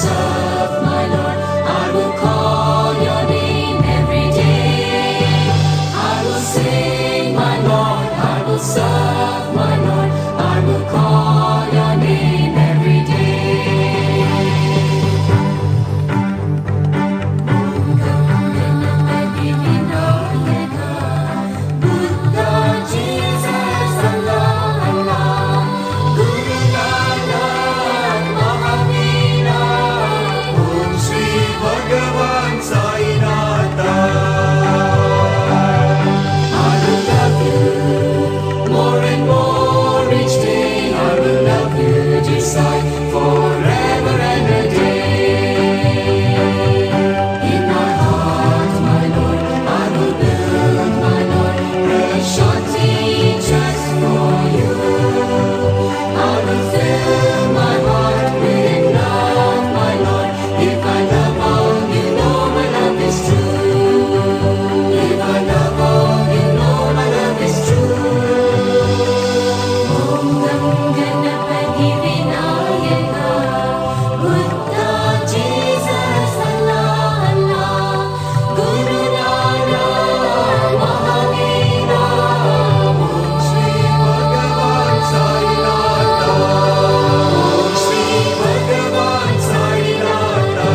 serve my Lord. I will call your name every day. I will sing my Lord. I will serve my Lord. I will call your name every day. Buddha, Jesus, Allah, Allah, Guru Nanak, Mahavira, Om Shri Bhagavan Sai Nata. I will love you more and more each day. I will love you, decide forever and a day. In my heart, my Lord, I will build, my Lord, Shanti just for you. I will fill my heart with love, my Lord. If I love all, you know my love is true. If I love all, you know my love is true. Om Gam Ganapati Vinayaka, Buddha, Jesus, Allah, Allah, Guru Nanak, Mahavira, Om Shri Bhagavan Sai Nata. Om Shri Bhagavan Sai Nata.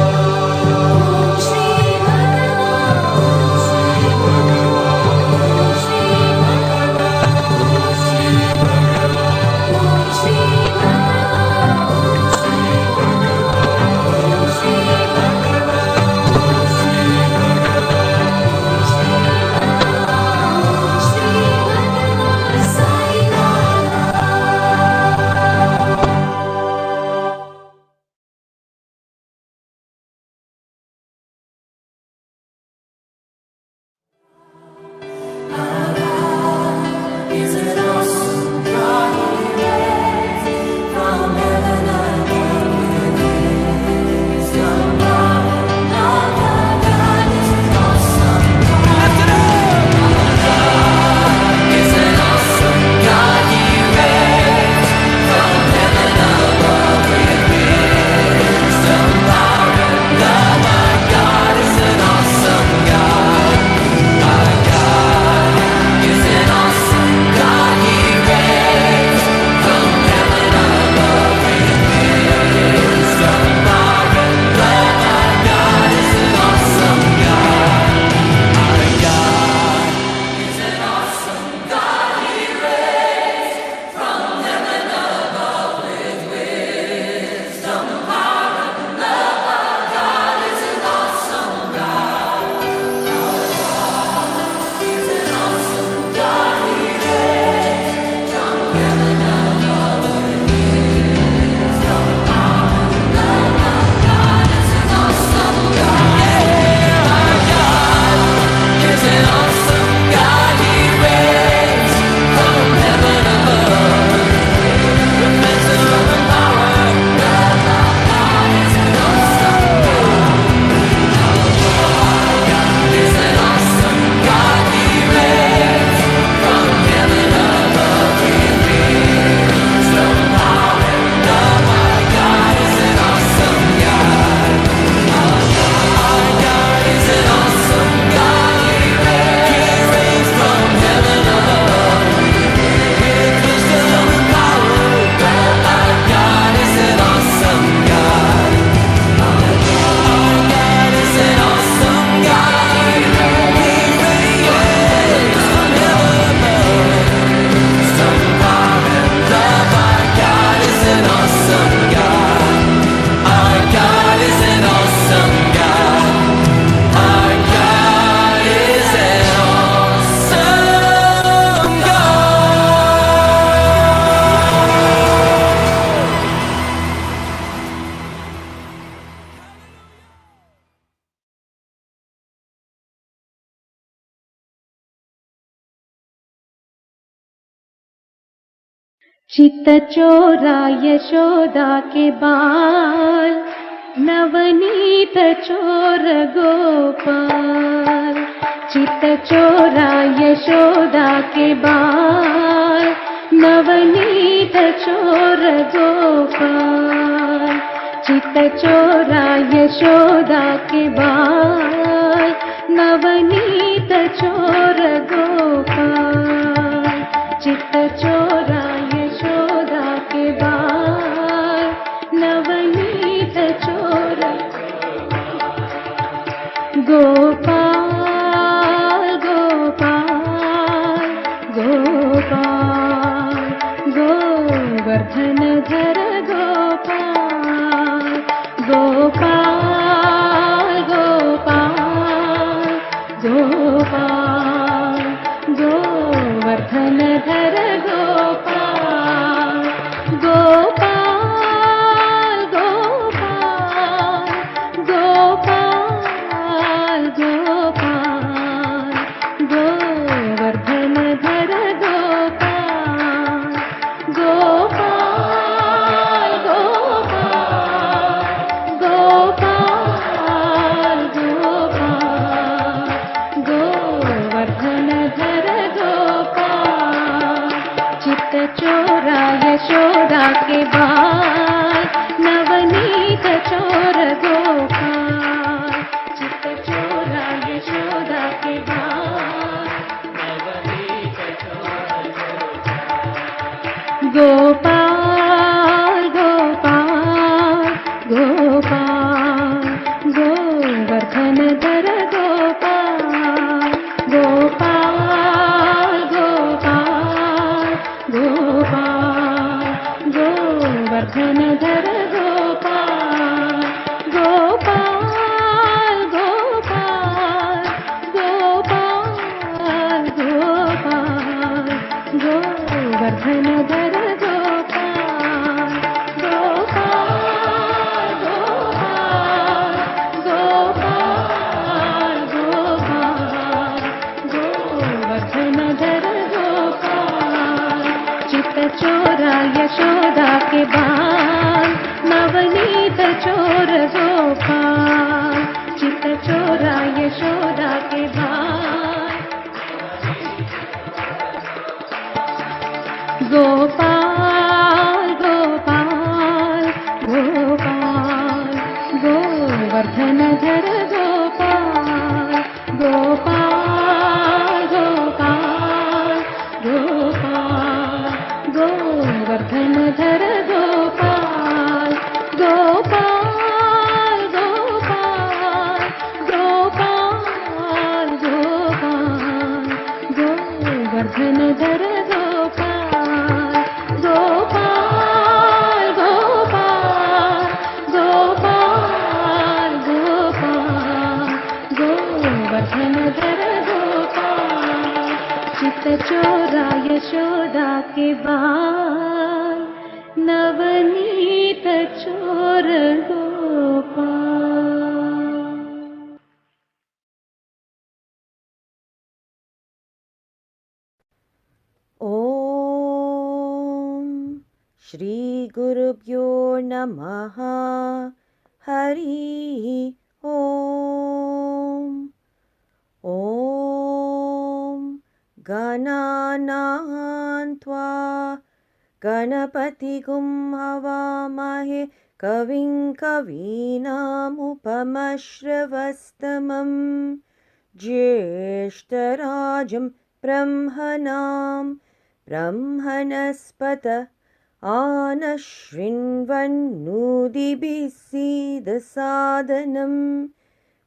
Om Shri Bhagavan, Om Shri Bhagavan, Om Shri Bhagavan, Om Shri Bhagavan, Om Shri Is it awesome God He reigns from heaven above with wisdom, power, love, our God is an awesome God. Our God is an awesome God. He reigns from heaven above with wisdom, power, love. Our God is an awesome God. Our God is an awesome God. He reigns from heaven above with wisdom, power, love. Our God is an awesome God. Our God is an awesome God. He reigns from heaven above with wisdom, power, love. Our God is an awesome God. Is an awesome God. He reigns from heaven above with wisdom, power, love. Our God is an awesome God. Our God is an awesome God. He reigns from heaven above with wisdom and power, love. Our God is an awesome God. Our God is an awesome God. He reigns from heaven above with wisdom, power, love. Our God is an awesome God. Our God is an awesome God. He reigns from heaven above with wisdom and power, love. Our God is an awesome God. Our God is an awesome God. He reigns from heaven above with wisdom, power, love. Our God is an awesome God. Our God is an awesome God. Our God is an awesome चित चोरा यशोदा के बाल, नवनीत चोर गोपाल। चित चोरा यशोदा के बाल, नवनीत चोर गोपाल। चित्त चोरा यशोदा के बाल, नवनीत चोर गोपाल। चित्त चोरा यशोदा के बाल, नवनीत चोर गोपाल गोपाल गोपाल, गोवर्धनधर गोपाल। गोपाल गोपाल गोपाल, गोवर्धनधर गोपाल। गोपाल गोपाल गोपाल गोपाल, गोवर्धनधर गोपाल। गोपाल गोपाल गोपाल, गोवर्धनधर गोपाल। चित्त चोरा यशोदा के बाल, नवनीत चोर गोपाल। चित्त चोरा यशोदा के बाल, नवनीत चोर गोपाल। गोपाल गोपाल, गोवर्धनधर गोपाल। गोपाल गोपाल गोपाल, गोवर्धनधर गोपाल। गोपाल गोपाल गोपाल गोपाल, गोवर्धनधर गोपाल। गोपाल गोपाल गोपाल, गोवर्धनधर गोपाल। चित्त चोरा यशोदा के बाल, नवनीत चोर गोपाल। चित्त चोरा यशोदा के बाल। गोपाल गोपाल गोपाल, गोवर्धनधर गोपाल। गोपाल गोपाल गोपाल, गोवर्धनधर गोपाल। गोपाल गोपाल गोपाल गोपाल, गोवर्धनधर गोपाल। गोपाल गोपाल गोपाल गोपाल, गोवर्धनधर गोपाल। चित्त चोरा यशोदा के बाल, नवनीत चोर गोपाल। ॐ श्री गुरुभ्यो नमः। हरिः ॐ। ॐ गणानां त्वा गणपतिगुं हवामहे, कविं कवीनामुपमश्रवस्तमं। ज्येष्ठराजं ब्रह्मणां ब्रह्मणस्पत आनशृण्वन्नोतिभिः सीदसादनं।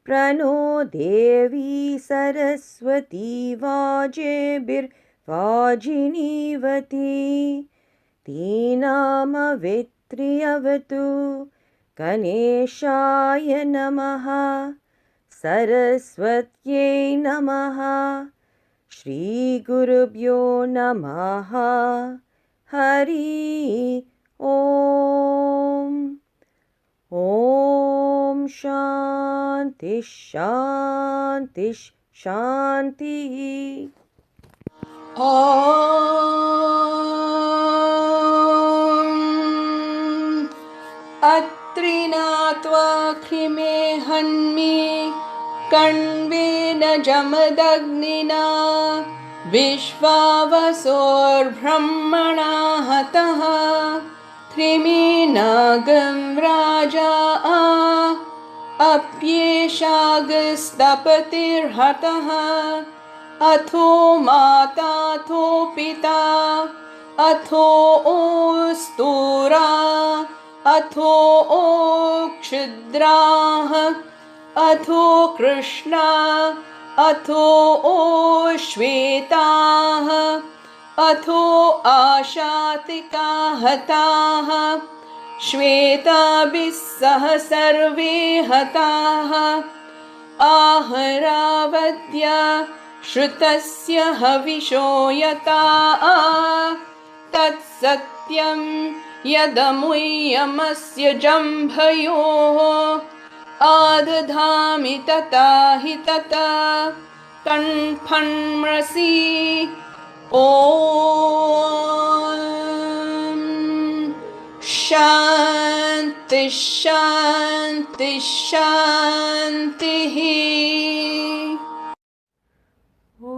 प्रणो देवी सरस्वती वाजेभिर्वाजिनीवती। तेनामवेत्र्यवतु गणेशाय नमः, सरस्वत्यै नमः। श्रीगुरुभ्यो नमः। हरि ॐ। ॐ शान्ति शान्ति शान्तिः। अत्रिनात्वाखिमे हन्मि, कण्वेन जमदग्निना। विश्वावसोर्ब्रह्मणा हतः, त्रिमीनागं राजा अप्येषागस्तपतिर्हतः अथो माताथो पिता अथो ओस्तुरा अथो क्षुद्राः अथो कृष्णा अथो श्वेताः अथो आशातिका हताः श्वेताभिः सह सर्वे हताः आहरावद्य श्रुतस्य हविषो यता तत्सत्यं यदमुह्यमस्य जम्भयोः आदधामि तथा हि तथा कण्ठन्मसि ॐ शान्ति शान्ति शान्तिः। ॐ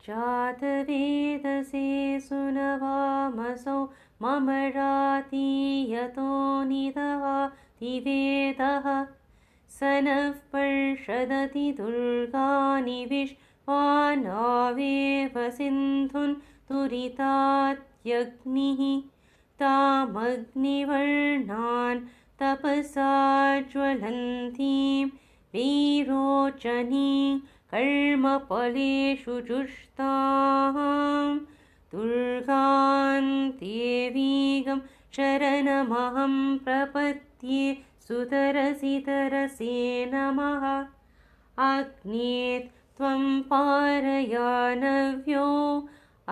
जातवेदसे सुनवामसौ मम रातीयतो निदहातिवेदः स नः पर्षदति दुर्गानि विश्वानावेव सिन्धुन् दुरितात्यग्निः तामग्निवर्णान् तपसा ज्वलन्तीं वीरोचनीं कर्मफलेषु जुष्टां दुर्गां देवीगं शरणमहं प्रपद्ये सुतरसितरसे नमः। अग्ने त्वं पारयानव्यो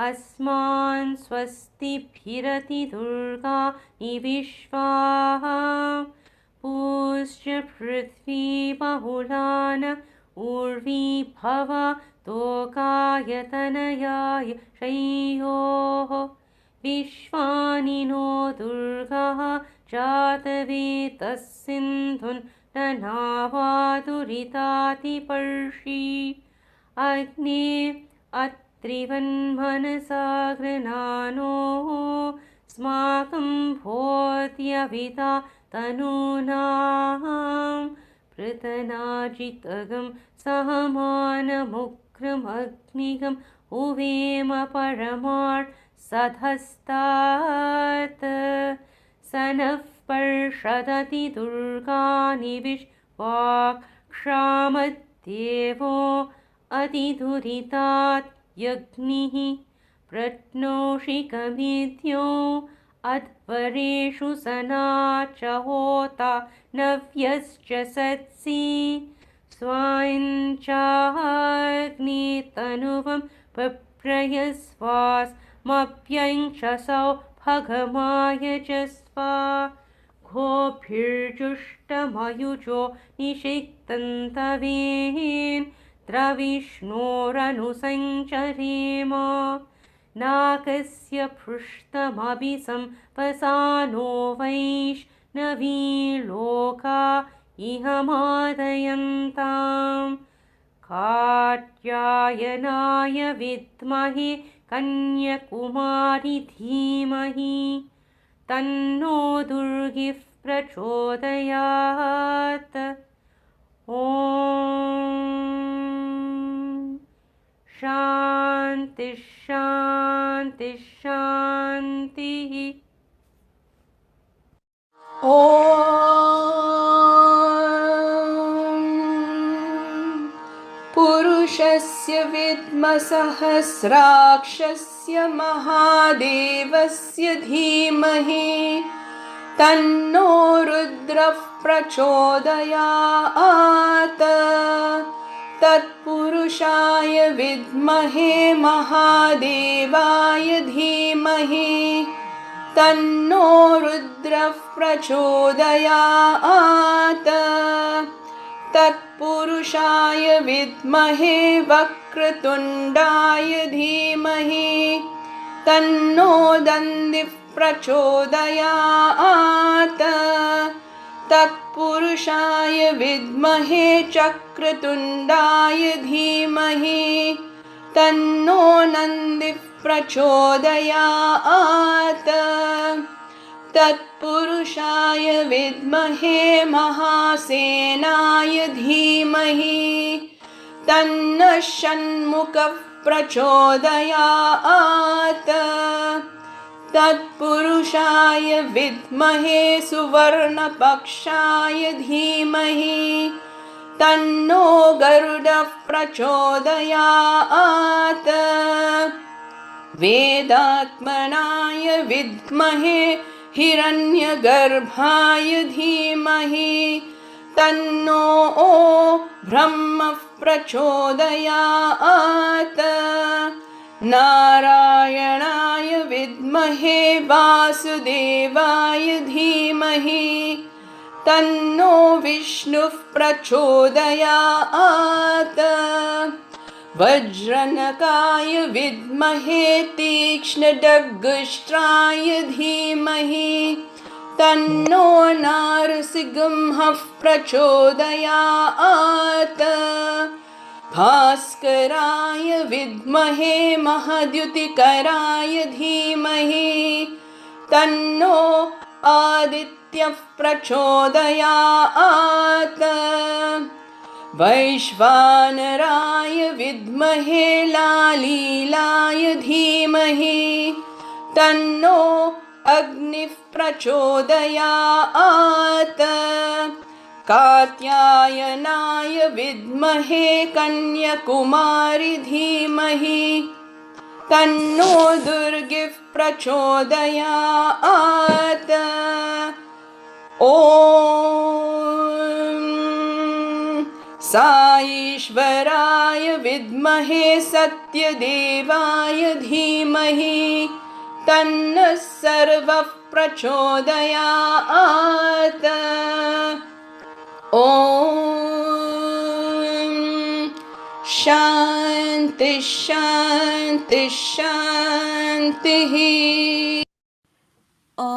अस्मान् स्वस्तिभिरति दुर्गानि विश्वाः पूश्च पृथ्वी बहुलान ऊर्वी भव तोकायतनयाय शयोः विश्वानि नो दुर्गः जातवेतः सिन्धुन् ननावादुरितातिपर्षि अग्ने अत्रिवन्मनसा गृणानोः स्माकं भोत्यविता तनूनां पृतनाजितगं सहमानमुग्रमग्निगं उवेम परमार् सधस्तात् स नः पर्षदति दुर्गानि विश्वाक्षामद्देवो अतिदुरितात् यज्ञिः प्रत्नोषिकमेध्यो अध्वरेषु सना च होता नव्यश्च सत्सि स्वाइन चाग्नितनुवं पप्रयस्वास्मभ्यङ्क्षसौ भगमाय च स्वा घोभिर्जुष्टमयुजो निषिक्तन्तवेन् द्रविष्णोरनुसञ्चरेम नाकस्य पृष्ठमभिसंपसानो वैष्णवीलोका इह मादयन्तां कात्यायनाय विद्महे कन्यकुमारि धीमहि तन्नो दुर्गिः प्रचोदयात्। ॐ शान्ति शान्ति शान्तिः। ॐ पुरुषस्य विद्मसहस्राक्षस्य महादेवस्य धीमहि तन्नो रुद्रः प्रचोदयात् तत्पुरुषाय विद्महे महादेवाय धीमहि तन्नो रुद्रः प्रचोदयात् तत्पुरुषाय विद्महे वक्रतुण्डाय धीमहि तन्नो दन्दिः प्रचोदयात् तत्पुरुषाय विद्महे चक्रतुण्डाय धीमहि तन्नो नन्दिः प्रचोदयात् तत्पुरुषाय विद्महे महासेनाय धीमहि तन्नः षण्मुखः प्रचोदयात् तत्पुरुषाय विद्महे सुवर्णपक्षाय धीमहि तन्नो गरुडः प्रचोदयात् वेदात्मनाय विद्महे हिरण्यगर्भाय धीमहि तन्नो ब्रह्मः प्रचोदयात् नारायणाय विद्महे वासुदेवाय धीमहि तन्नो विष्णुः प्रचोदयात् वज्रनकाय विद्महे तीक्ष्णडग्गुष्ट्राय धीमहि तन्नो नारसिंहः प्रचोदयात् भास्कराय विद्महे महद्युतिकराय धीमहि तन्नो आदित्यः प्रचोदयात् वैश्वानराय विद्महे लालीलाय धीमहि तन्नो अग्निः प्रचोदयात् कात्यायनाय विद्महे कन्याकुमारी धीमहि तन्नो दुर्गिः प्रचोदयात् ॐ साईश्वराय विद्महे सत्यदेवाय धीमहि तन्नः सर्वः प्रचोदयात् ॐ शान्ति शान्ति शान्तिः ॐ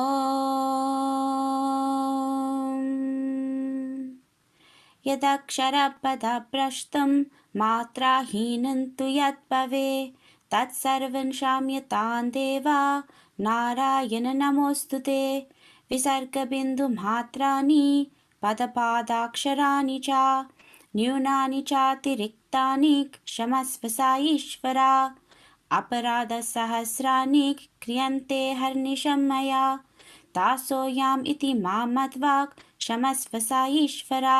यदक्षरपदभ्रष्टं मात्राहीनं तु यद्भवे तत्सर्वं शाम्यतां देवा नारायण नमोऽस्तु ते विसर्गबिन्दुमात्राणि पदपादाक्षराणि च न्यूनानि चातिरिक्तानि क्षमस्व साईश्वरा अपराधसहस्राणि क्रियन्ते हर्निशं मया दासोऽयम् इति मां मद्वाक् क्षमस्व साईश्वरा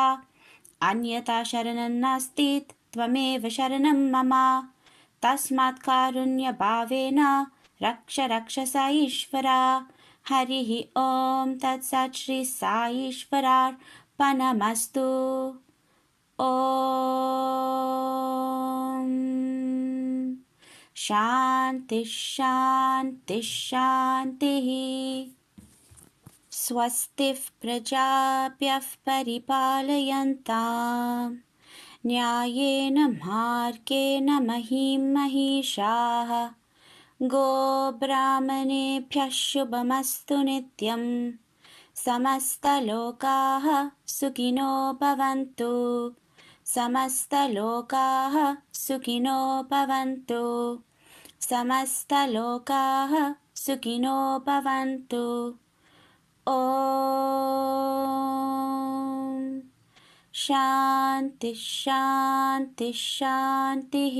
अन्यथा शरणं नास्ति त्वमेव शरणं मम तस्मात् कारुण्यभावेन रक्ष रक्ष साईश्वरा हरिः ॐ तत्सत् श्री साईश्वरार्पणमस्तु ॐ शान्ति शान्ति शान्तिः स्वस्तिः प्रजाभ्यः परिपालयन्तां न्यायेन मार्गेण महीं महिषाः गोब्राह्मणेभ्यः शुभमस्तु नित्यं समस्तलोकाः सुखिनो भवन्तु समस्तलोकाः सुखिनो भवन्तु समस्तलोकाः सुखिनो भवन्तु ॐ शान्ति शान्ति शान्तिः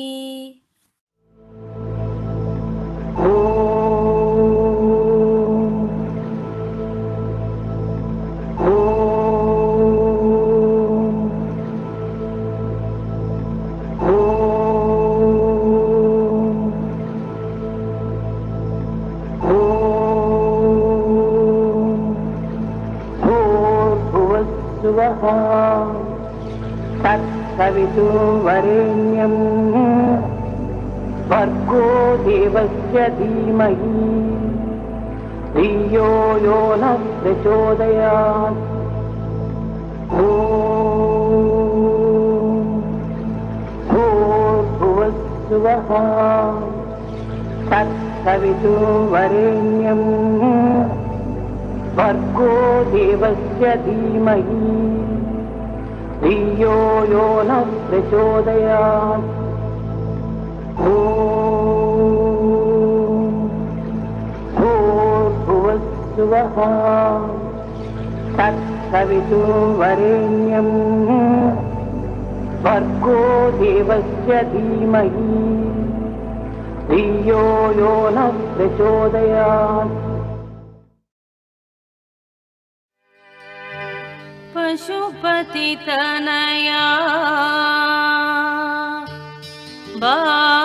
तत्सवितुर्वरेण्यं भर्गो देवस्य धीमहि धियो यो नः प्रचोदयात् भूर्भुवस्सुवः तत्सवितुर्वरेण्यं भर्गो देवस्य धीमहि धियो यो नः प्रचोदयात् स्वः तत्सवितुर्वरेण्यं भर्गो देवस्य धीमहि धियो यो नः प्रचोदयात्। पशुपतितनया बालगजानन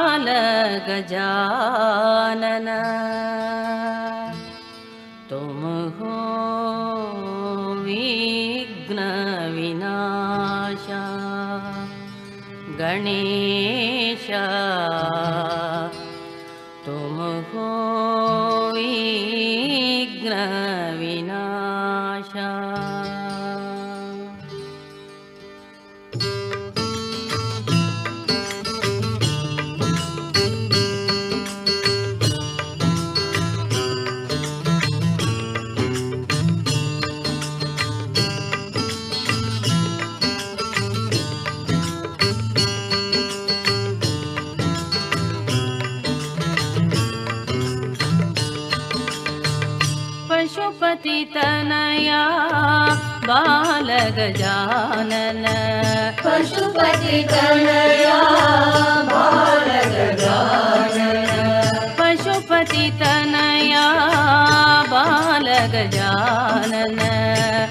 तुम हो विघ्न विनाशा गणेश तुम हो विघ्न विनाशा। पशुपतितनया बालगजानन पशुपतितनया बालगजानन पशुपतितनया बालगजानन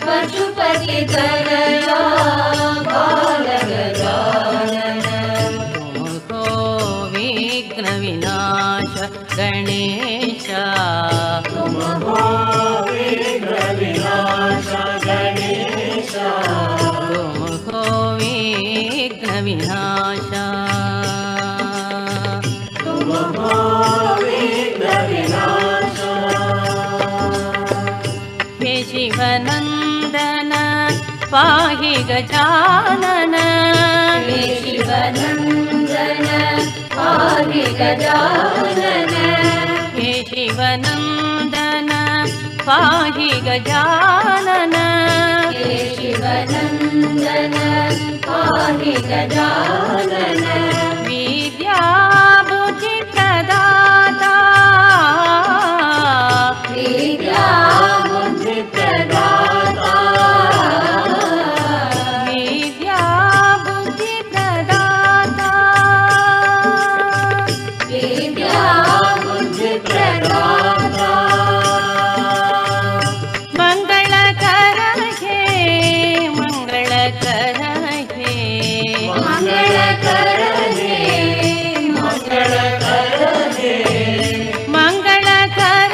पशुपतितनया बालगजानन तुमको विघ्न विनाश गणेश तुमको विघ्न विनाश गणेश तुमको विघ्न विनाश तुमको विघ्न विनाश। हे शिवनन्दन पाहि गजानन हे शिवनन्दन पाहि गजानन हे शिवनन्दन पाहि गजानन हे शिवनन्दन पाहि गजानन विद्या बुद्धि प्रदाता विद्या बुद्धि प्रदाता विद्या बुद्धि प्रदाता विद्या बुद्धि प्रदाता मंगलकर हे मंगलकर हे मंगलकर हे मंगलकर हे मंगलकर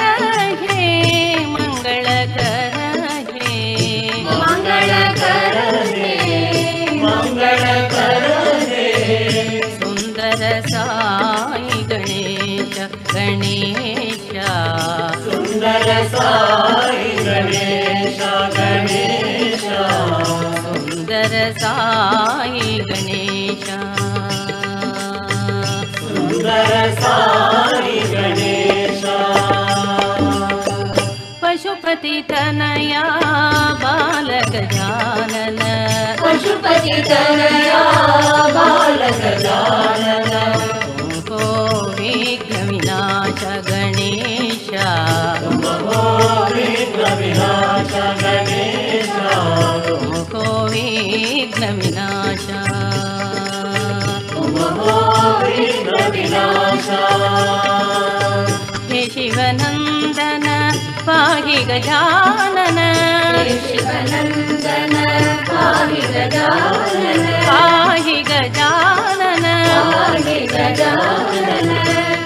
हे मंगलकर हे मंगलकर हे मंगलकर हे सुंदर साई गणेश गणेश सुंदर साई गणेश गणेश सुंदर साई गणेश सुंदर साई गणेश पशुपतितनया बालगजानन पशुपतितनया बालगजानन तुमको विघ्न विनाश गणेश तुमको विघ्न विनाश गणेश तुमको विघ्न विनाश तुमको विघ्न विनाश। हे शिवनन्दन पाहि गजानन हे शिवनन्दन पाहि गजानन पाहि गजानन पाहि गजानन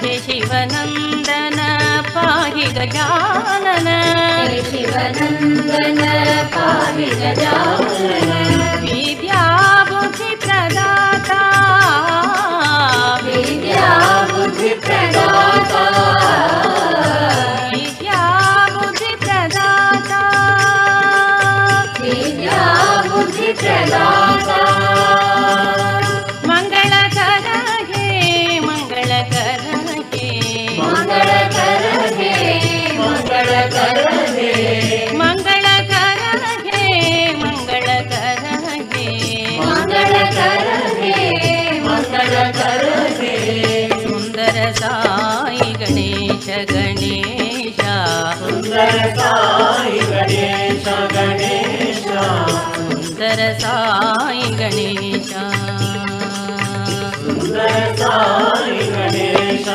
हे शिवनन्दन पाहि गजानन हे शिवनन्दन पाहि गजानन विद्या बुद्धि प्रदाता विद्या बुद्धि प्रदाता विद्या बुद्धि प्रदाता विद्या बुद्धि प्रदाता मंगलकर हे मंगलकर हे मंगलकर हे मंगलकर हे मंगलकर हे सुन्दर साई गणेश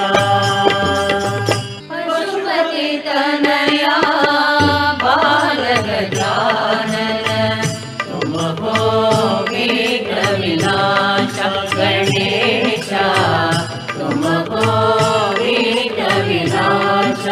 पशुपति तनया बालगजानन तुम हो विघ्न विनाश गणेश तुम हो विघ्न विनाश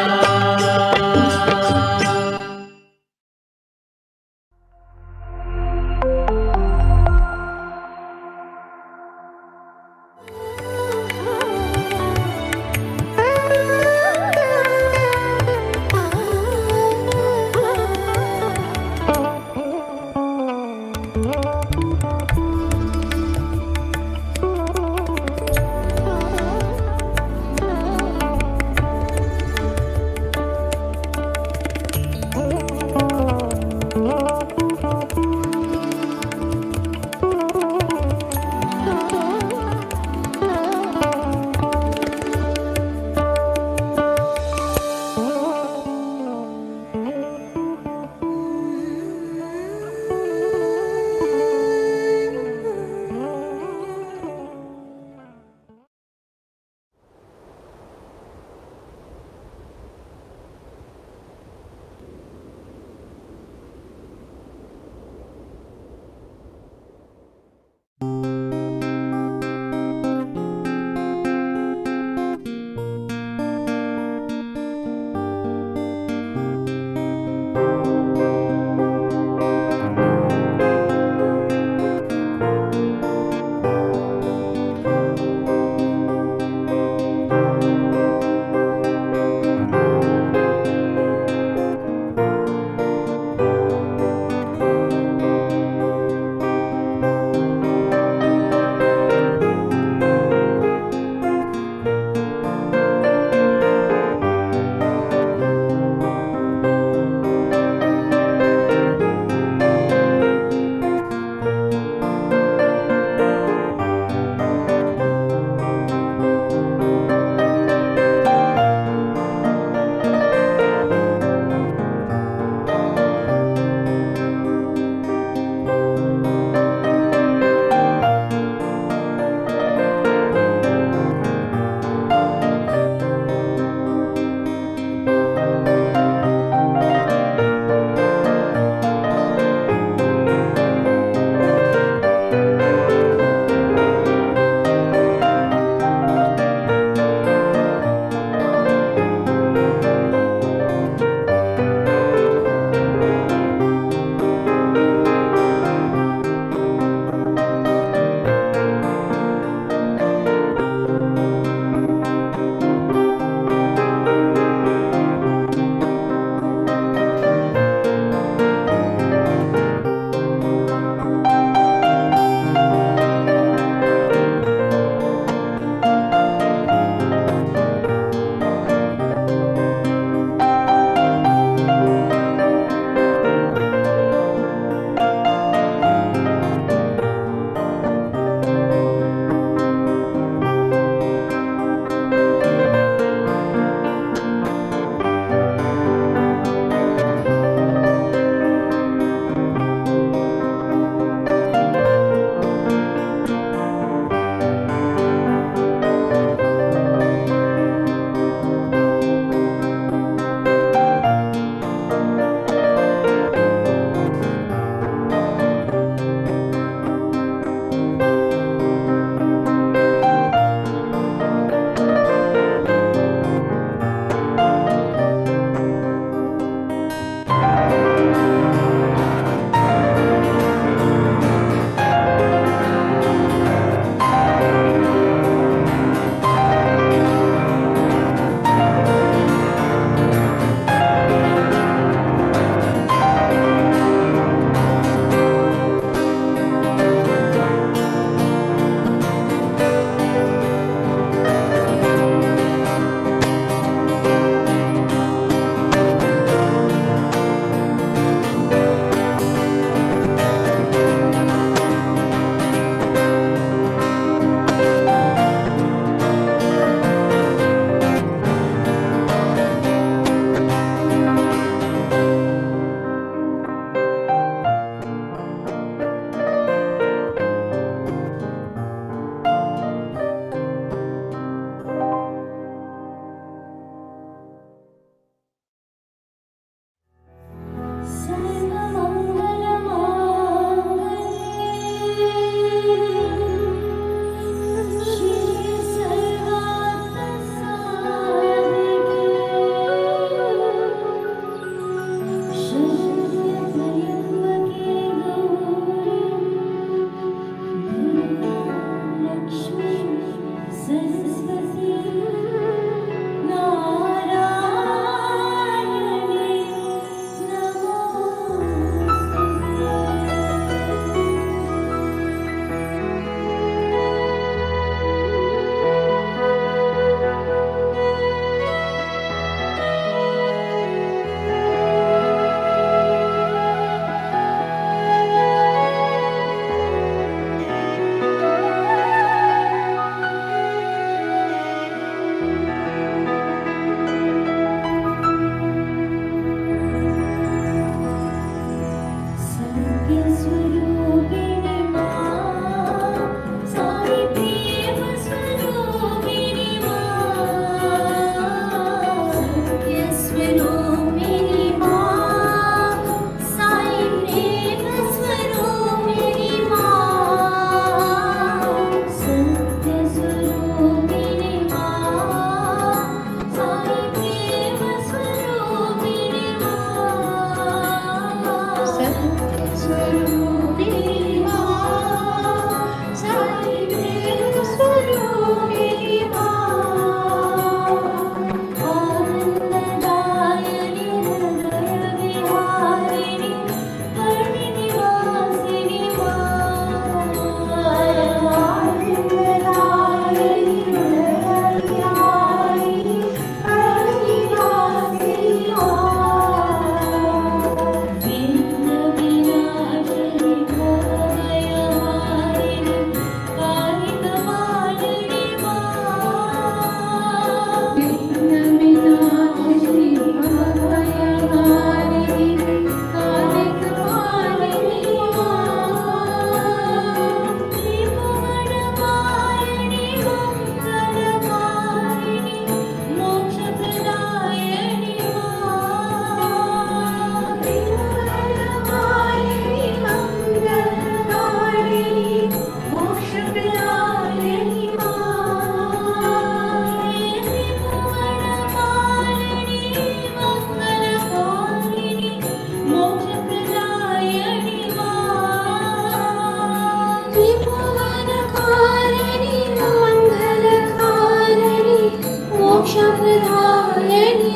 मोक्षप्रदायिनि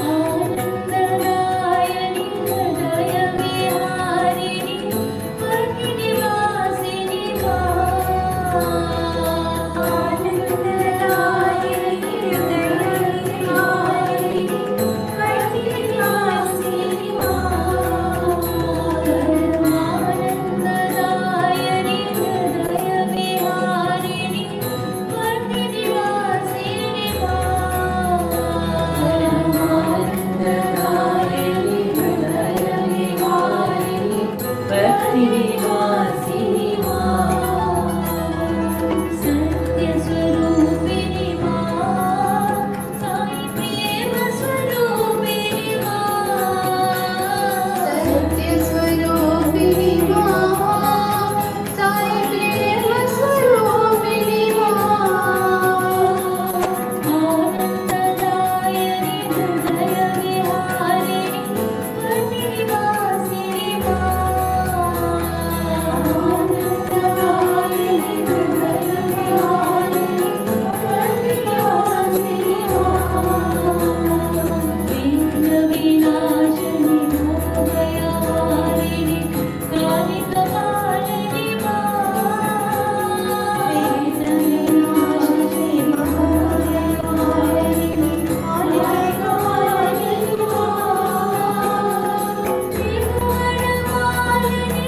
आनन्ददायिनि हृदयविहारिणि भक्तिनिवासिनि आनन्ददायिनि हृदयविहारिणि भक्तिनिवासिनि आनन्ददायिनि हृदयविहारिणि भक्तिनिवासिनि आनन्ददायिनि हृदयविहारिणि भक्तिनिवासिनि सत्यस्वरूपिणि Sai प्रेमस्वरूपिणि सत्यस्वरूपिणि Sai प्रेमस्वरूपिणि आनन्ददायिनि हृदयविहारिणि भक्तिनिवासिनि आनन्ददायिनि हृदयविहारिणि भक्तिनिवासिनि विघ्नविनाशिनि भवभयहारिणि कालिकपालिनि विघ्नविनाशिनि भवभयहारिणि कालिकपालिनि त्रिभुवनपालिनि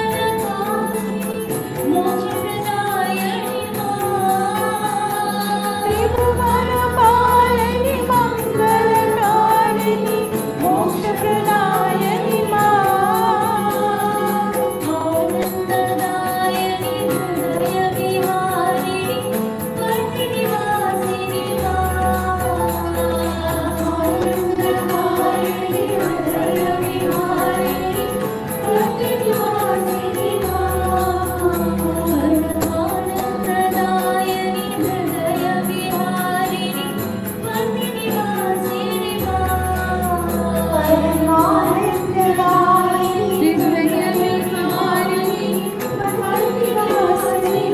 मङ्गलकामिनि मोक्षप्रदायिनि त्रिभुवनपालिनि मङ्गलकारिणि मोक्षप्रदायिनि आनन्ददायिनि हृदयविहारिणि भक्तिनिवासिनि आनन्ददायिनि हृदयविहारिणि भक्तिनिवासिनि आनन्ददायिनि हृदयविहारिणि भक्तिनिवासिनि परमानन्ददायिनि हृदयविहारिणि भक्तिनिवासिनि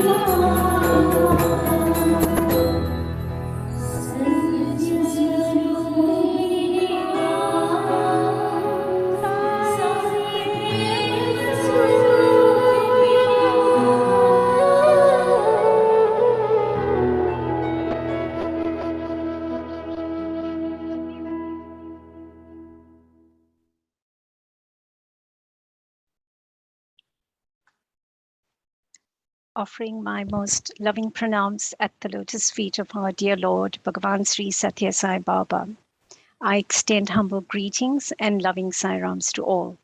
Offering my most loving pranams at the lotus feet of our dear Lord, Bhagavan Sri Satya Sai Baba. I extend humble greetings and loving Sairams to all.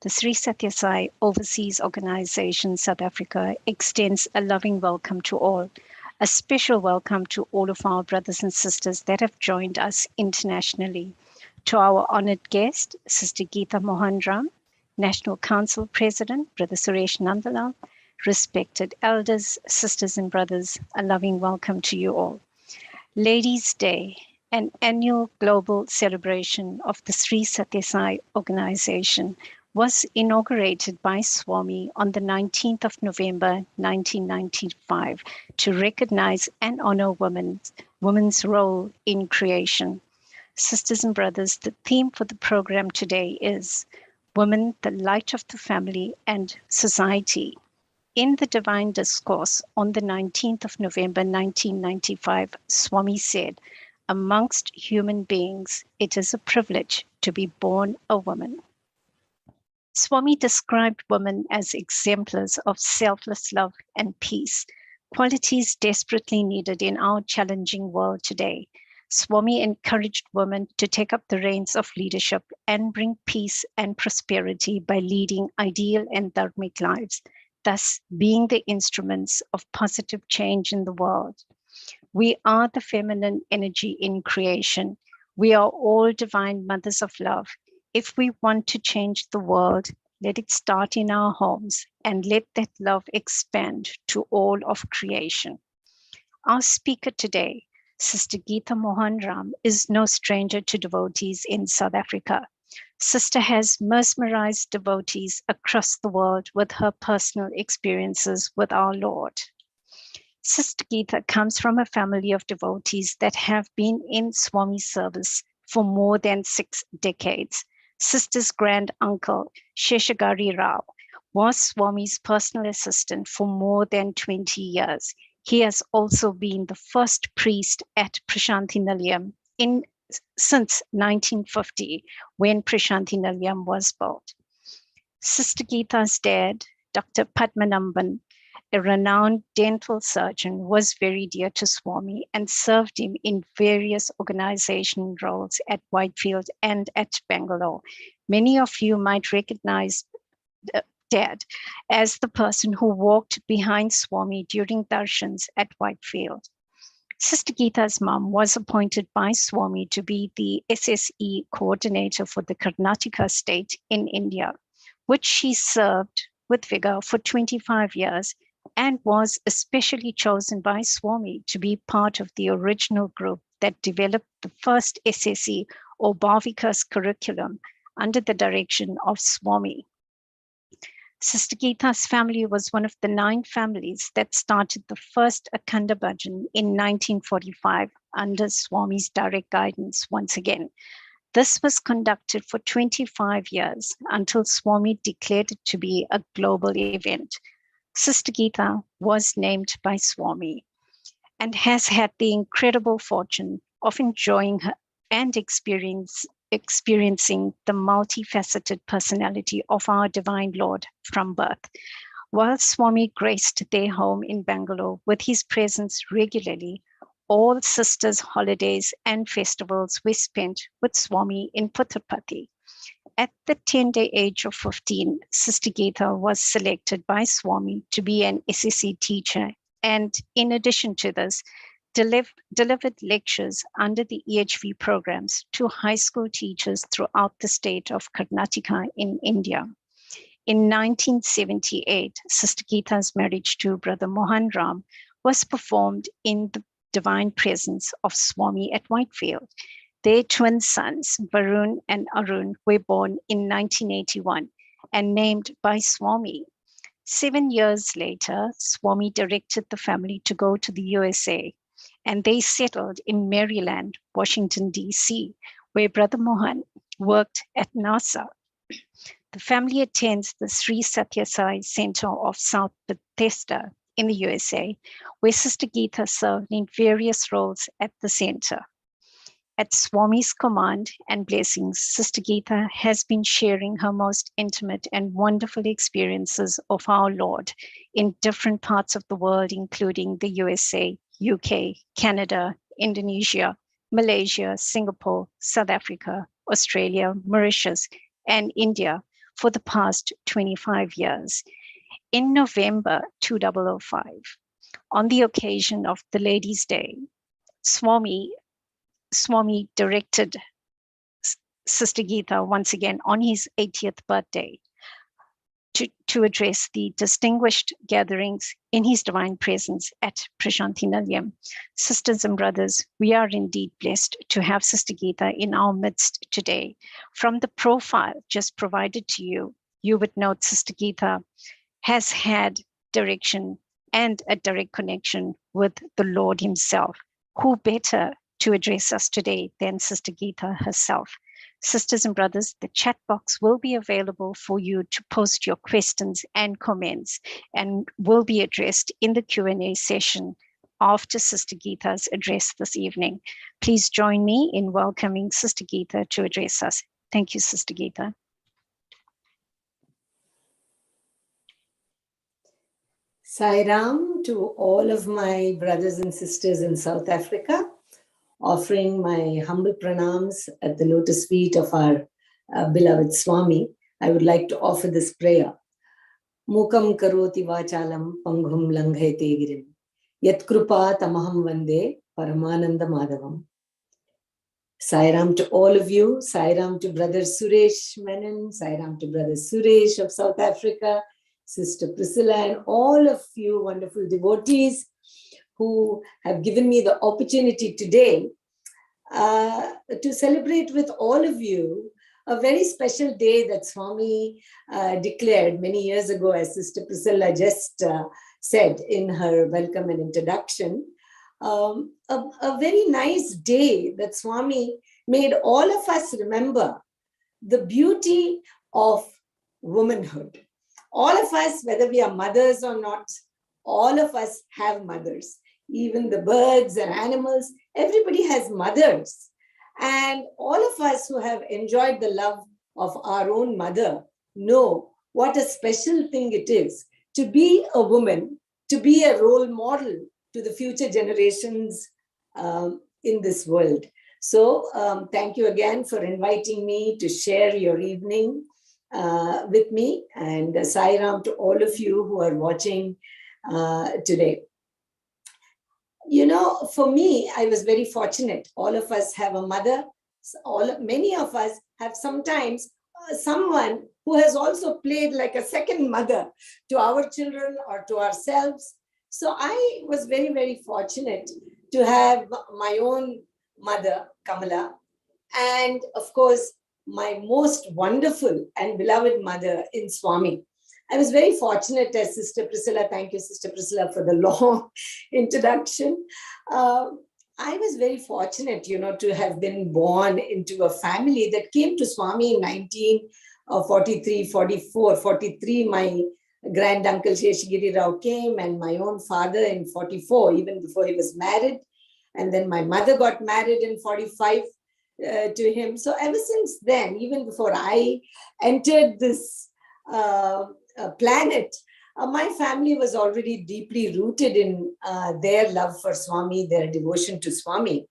The Sri Satya Sai Overseas Organization South Africa extends a loving welcome to all. A special welcome to all of our brothers and sisters that have joined us internationally. To our honored guest, Sister Geeta Mohanram, National Council President, Brother Suresh Nandalal, respected elders, sisters and brothers, a loving welcome to you all. Ladies' Day, an annual global celebration of the Sri Satya Sai Organization, was inaugurated by Swami on the 19th of November 1995 to recognize and honor women's role in creation. Sisters and brothers, the theme for the program today is Women, the Light of the Family and Society. In the Divine Discourse on the 19th of November 1995, Swami said, amongst human beings, it is a privilege to be born a woman. Swami described women as exemplars of selfless love and peace, qualities desperately needed in our challenging world today. Swami encouraged women to take up the reins of leadership and bring peace and prosperity by leading ideal and dharmic lives, thus being the instruments of positive change in the world. We are the feminine energy in creation. We are all divine mothers of love. If we want to change the world, let it start in our homes and let that love expand to all of creation. Our speaker today, Sister Geeta Mohanram, is no stranger to devotees in South Africa. Sister has mesmerized devotees across the world with her personal experiences with our Lord. Sister Geeta comes from a family of devotees that have been in Swami service for more than 6 decades. Sister's grand uncle, Sheshagari Rao, was Swami's personal assistant for more than 20 years. He has also been the first priest at Prashanthi Nilayam since 1950, when Prashanthi Nilayam was built. Sister Geeta's dad, Dr. Padmanamban, a renowned dental surgeon, was very dear to Swami and served him in various organization roles at Whitefield and at Bangalore. Many of you might recognize Dad as the person who walked behind Swami during darshans at Whitefield. Sister Geeta's mom was appointed by Swami to be the SSE coordinator for the Karnataka state in India, which she served with vigor for 25 years and was especially chosen by Swami to be part of the original group that developed the first SSE or Bhavikas curriculum under the direction of Swami. Sister Geeta's family was one of the 9 families that started the first Akhanda Bhajan in 1945 under Swami's direct guidance once again. This was conducted for 25 years until Swami declared it to be a global event. Sister Geeta was named by Swami and has had the incredible fortune of enjoying her and experiencing the multifaceted personality of our Divine Lord from birth. While Swami graced their home in Bangalore with his presence regularly, all sisters' holidays and festivals were spent with Swami in Puttaparthi. At the 10-day age of 15, Sister Geeta was selected by Swami to be an SSE teacher, and in addition to this, delivered lectures under the EHV programs to high school teachers throughout the state of Karnataka in India. In 1978, Sister Geeta's marriage to Brother Mohan Ram was performed in the divine presence of Swami at Whitefield. Their twin sons, Varun and Arun, were born in 1981 and named by Swami. 7 years later, Swami directed the family to go to the USA, and they settled in Maryland, Washington, D.C., where Brother Mohan worked at NASA. The family attends the Sri Satya Sai Center of South Bethesda in the USA, where Sister Geeta served in various roles at the center. At Swami's command and blessings, Sister Geeta has been sharing her most intimate and wonderful experiences of our Lord in different parts of the world, including the USA, UK, Canada, Indonesia, Malaysia, Singapore, South Africa, Australia, Mauritius, and India for the past 25 years. In November 2005, on the occasion of the Ladies' Day, Swami directed Sister Geeta once again on his 80th birthday to address the distinguished gatherings in his divine presence at Prashanthi Nilayam. Sisters and brothers, we are indeed blessed to have Sister Geeta in our midst today. From the profile just provided to you, you would note Sister Geeta has had direction and a direct connection with the Lord himself. Who better to address us today than Sister Geeta herself? Sisters and brothers, the chat box will be available for you to post your questions and comments and will be addressed in the Q&A session after Sister Geeta's address this evening. Please join me in welcoming Sister Geeta to address us. Thank you, Sister Geeta. Sai Ram to all of my brothers and sisters in South Africa, offering my humble pranams at the lotus feet of our beloved Swami. I would like to offer this prayer. Mukam karoti vachalam panghum langhayate girim. Yat krupa tamaham vande paramananda madhavam. Sai Ram to all of you. Sai Ram to Brother Suresh Menon. Sai Ram to Brother Suresh of South Africa. Sister Priscilla and all of you wonderful devotees who have given me the opportunity today to celebrate with all of you a very special day that Swami declared many years ago, as Sister Priscilla just said in her welcome and introduction. A very nice day that Swami made all of us remember the beauty of womanhood. All of us, whether we are mothers or not, all of us have mothers. Even the birds and animals, everybody has mothers. And all of us who have enjoyed the love of our own mother know what a special thing it is to be a woman, to be a role model to the future generations in this world. So thank you again for inviting me to share your evening with me, and Sai Ram to all of you who are watching today. You know, for me, I was very fortunate. All of us have a mother. Many of us have sometimes someone who has also played like a second mother to our children or to ourselves. So I was very, very fortunate to have my own mother, Kamala, and of course, my most wonderful and beloved mother in Swami. I was very fortunate as Sister Priscilla. Thank you, Sister Priscilla, for the long introduction. I was very fortunate, you know, to have been born into a family that came to Swami in 1943, 44, 43. My grand uncle Sheshagiri Rao came, and my own father in 44, even before he was married. And then my mother got married in 45 to him. So ever since then, even before I entered this planet, my family was already deeply rooted in their love for Swami, their devotion to Swami.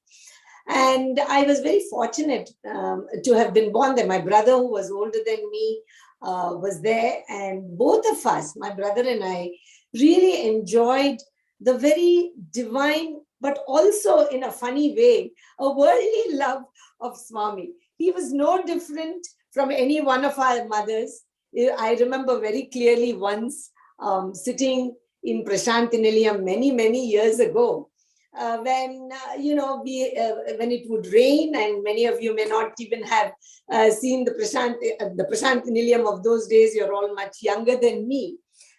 And I was very fortunate to have been born there. My brother, who was older than me, was there. And both of us, my brother and I, really enjoyed the very divine, but also in a funny way, a worldly love of Swami. He was no different from any one of our mothers. I remember very clearly once sitting in Prashanthi Nilayam many, many years ago, when when it would rain, and many of you may not even have seen the Prashanthi Nilayam of those days. You're all much younger than me.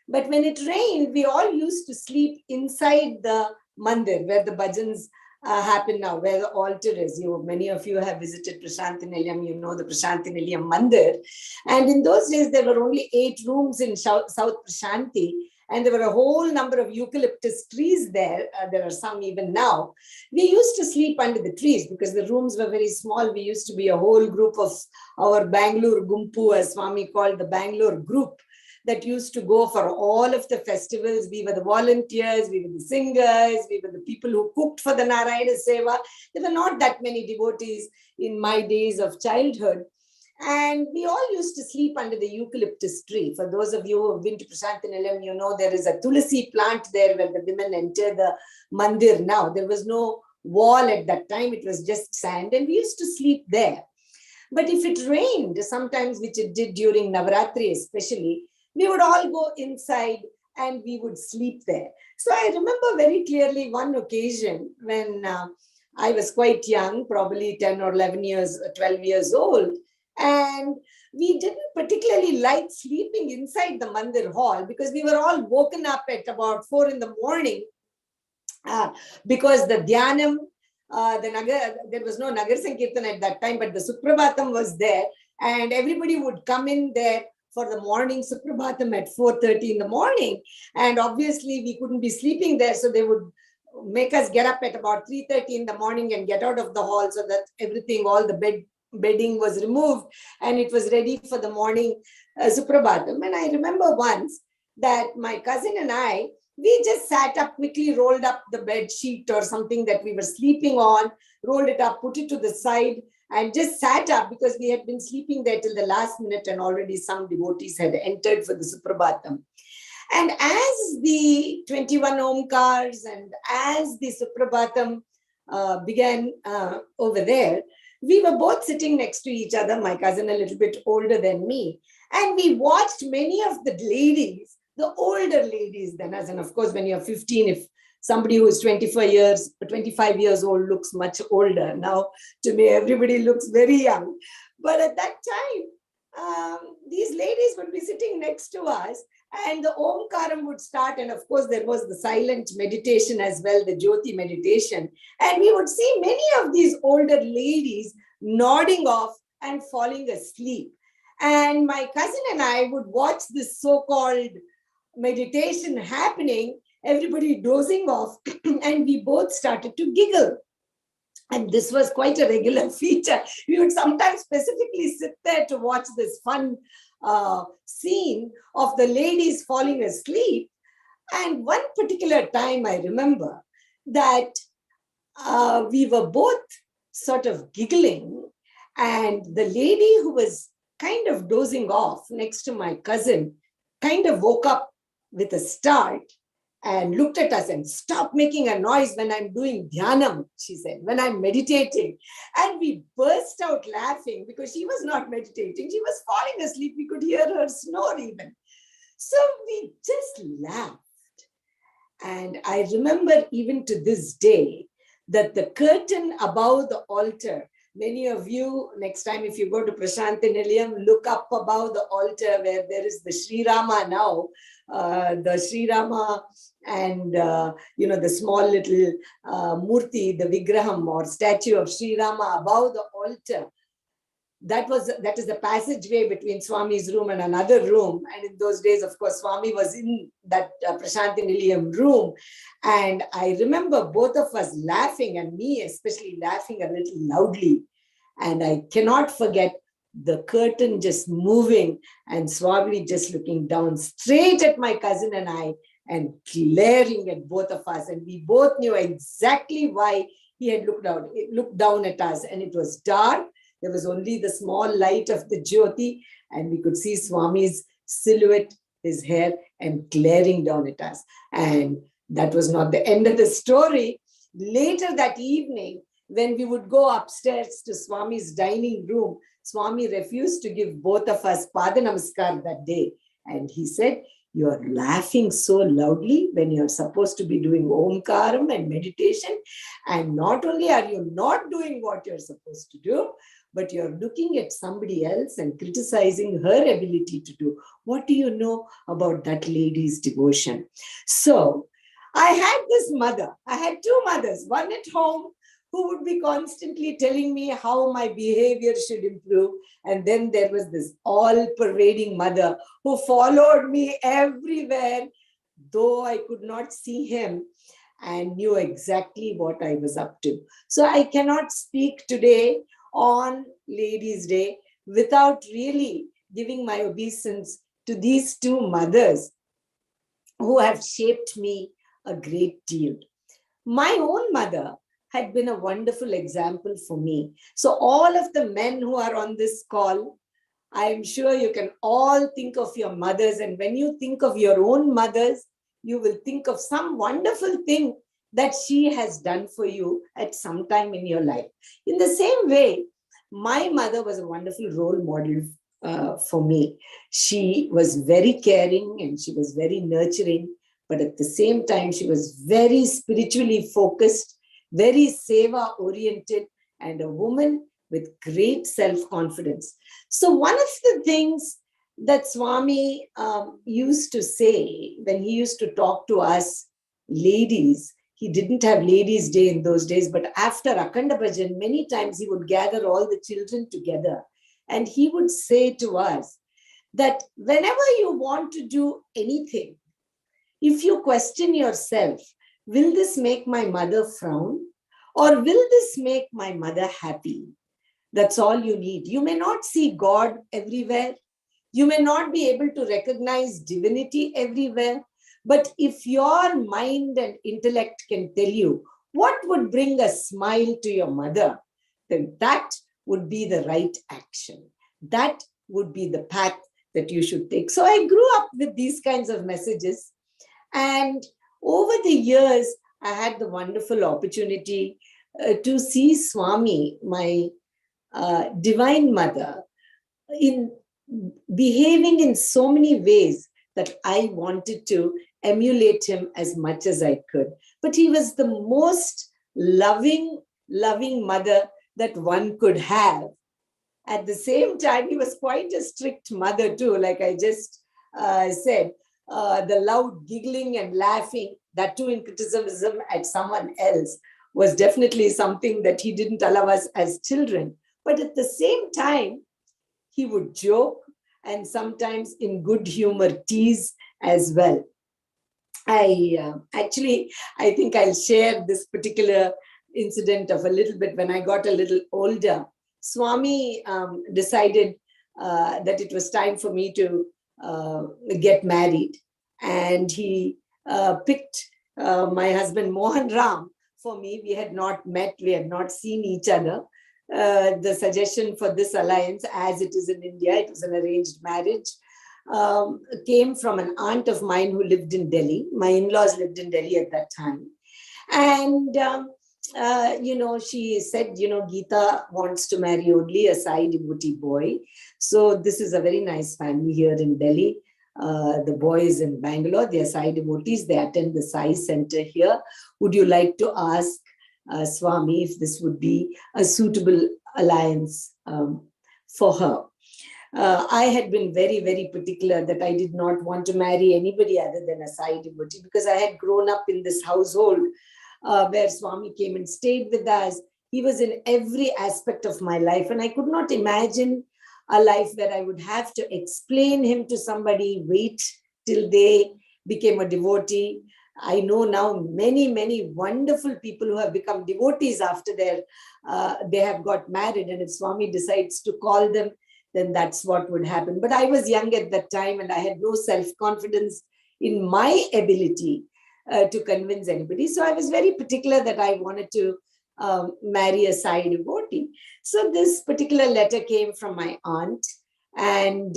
But when it rained, we all used to sleep inside the mandir where the bhajans happen now, where the altar is. Many of you have visited Prashanthi Nilayam, you know the Prashanthi Nilayam mandir. And in those days, there were only 8 rooms in South Prashanthi, and there were a whole number of eucalyptus trees there. There are some even now. We used to sleep under the trees because the rooms were very small. We used to be a whole group of our Bangalore Gumpu, as Swami called the Bangalore group, that used to go for all of the festivals. We were the volunteers, we were the singers, we were the people who cooked for the Narayana Seva. There were not that many devotees in my days of childhood. And we all used to sleep under the eucalyptus tree. For those of you who have been to Prashanthi Nilayam, you know there is a tulasi plant there where the women enter the mandir now. There was no wall at that time, it was just sand, and we used to sleep there. But if it rained, sometimes, which it did during Navaratri especially, we would all go inside and we would sleep there. So I remember very clearly one occasion when I was quite young, probably 10 or 11 years, 12 years old. And we didn't particularly like sleeping inside the mandir hall because we were all woken up at about 4 in the morning because the dhyanam, there was no Nagar Sankirtan at that time, but the Suprabhatam was there, and everybody would come in there for the morning Suprabhatam at 4:30 in the morning. And obviously we couldn't be sleeping there, so they would make us get up at about 3:30 in the morning and get out of the hall so that everything, all the bedding was removed and it was ready for the morning Suprabhatam. And I remember once that my cousin and I, we just sat up quickly, rolled up the bed sheet or something that we were sleeping on, rolled it up, put it to the side, and just sat up because we had been sleeping there till the last minute and already some devotees had entered for the Suprabhatam. And as the 21 Omkars and as the Suprabhatam began over there, we were both sitting next to each other, my cousin a little bit older than me, and we watched many of the ladies, the older ladies then, as in, of course, when you're 15, if somebody who is 25 years old looks much older. Now, to me, everybody looks very young. But at that time, these ladies would be sitting next to us and the Omkaram would start. And of course, there was the silent meditation as well, the Jyoti meditation. And we would see many of these older ladies nodding off and falling asleep. And my cousin and I would watch this so-called meditation happening, everybody dozing off, and we both started to giggle. And this was quite a regular feature. We would sometimes specifically sit there to watch this fun scene of the ladies falling asleep. And one particular time I remember that we were both sort of giggling, and the lady who was kind of dozing off next to my cousin kind of woke up with a start and looked at us and "Stop making a noise when I'm doing dhyanam," she said, "when I'm meditating." And we burst out laughing because she was not meditating. She was falling asleep. We could hear her snore even. So we just laughed. And I remember even to this day that the curtain above the altar, many of you, next time if you go to Prasanthi Nilayam, look up above the altar where there is the Sri Rama now, the Sri Rama and, the small little murti, the Vigraham or statue of Sri Rama above the altar. That is the passageway between Swami's room and another room. And in those days, of course, Swami was in that Prasanthi Nilayam room. And I remember both of us laughing, and me especially laughing a little loudly. And I cannot forget the curtain just moving and Swami just looking down straight at my cousin and I and glaring at both of us. And we both knew exactly why he had looked down at us. And it was dark. There was only the small light of the Jyoti, and we could see Swami's silhouette, his hair, and glaring down at us. And that was not the end of the story. Later that evening, when we would go upstairs to Swami's dining room, Swami refused to give both of us Pada Namaskar that day. And he said, "You are laughing so loudly when you're supposed to be doing Omkaram and meditation. And not only are you not doing what you're supposed to do, but you're looking at somebody else and criticizing her ability to do. What do you know about that lady's devotion?" So I had this mother. I had two mothers, one at home who would be constantly telling me how my behavior should improve. And then there was this all-pervading mother who followed me everywhere, though I could not see him, and knew exactly what I was up to. So I cannot speak today on Ladies' Day without really giving my obeisance to these two mothers who have shaped me a great deal. My own mother had been a wonderful example for me. So all of the men who are on this call, I am sure you can all think of your mothers. And when you think of your own mothers, you will think of some wonderful thing that she has done for you at some time in your life. In the same way, my mother was a wonderful role model for me. She was very caring and she was very nurturing, but at the same time, she was very spiritually focused, very seva oriented, and a woman with great self-confidence. So one of the things that Swami used to say when he used to talk to us ladies, he didn't have Ladies' Day in those days, but after Akhanda Bhajan, many times he would gather all the children together. And he would say to us that whenever you want to do anything, if you question yourself, will this make my mother frown? Or will this make my mother happy? That's all you need. You may not see God everywhere. You may not be able to recognize divinity everywhere. But if your mind and intellect can tell you what would bring a smile to your mother, then that would be the right action. That would be the path that you should take. So I grew up with these kinds of messages. And over the years, I had the wonderful opportunity to see Swami, my divine mother, in behaving in so many ways that I wanted to emulate him as much as I could. But he was the most loving mother that one could have. At the same time, he was quite a strict mother too, like I just said. The loud giggling and laughing, that too in criticism at someone else, was definitely something that he didn't allow us as children. But at the same time, he would joke and sometimes in good humor tease as well. I think I'll share this particular incident of a little bit. When I got a little older, Swami decided that it was time for me to get married. And he picked my husband Mohan Ram for me. We had not met, we had not seen each other. The suggestion for this alliance, as it is in India, it was an arranged marriage, came from an aunt of mine who lived in Delhi. My in-laws lived in Delhi at that time. And, she said, Geeta wants to marry only a Sai devotee boy. So this is a very nice family here in Delhi. The boy is in Bangalore. They are Sai devotees. They attend the Sai center here. Would you like to ask Swami if this would be a suitable alliance for her? I had been very, very particular that I did not want to marry anybody other than a Sai devotee, because I had grown up in this household where Swami came and stayed with us. He was in every aspect of my life, and I could not imagine a life where I would have to explain him to somebody, wait till they became a devotee. I know now many, many wonderful people who have become devotees after they have got married, and if Swami decides to call them, then that's what would happen. But I was young at that time, and I had no self-confidence in my ability to convince anybody. So I was very particular that I wanted to marry a Sai devotee. So this particular letter came from my aunt, and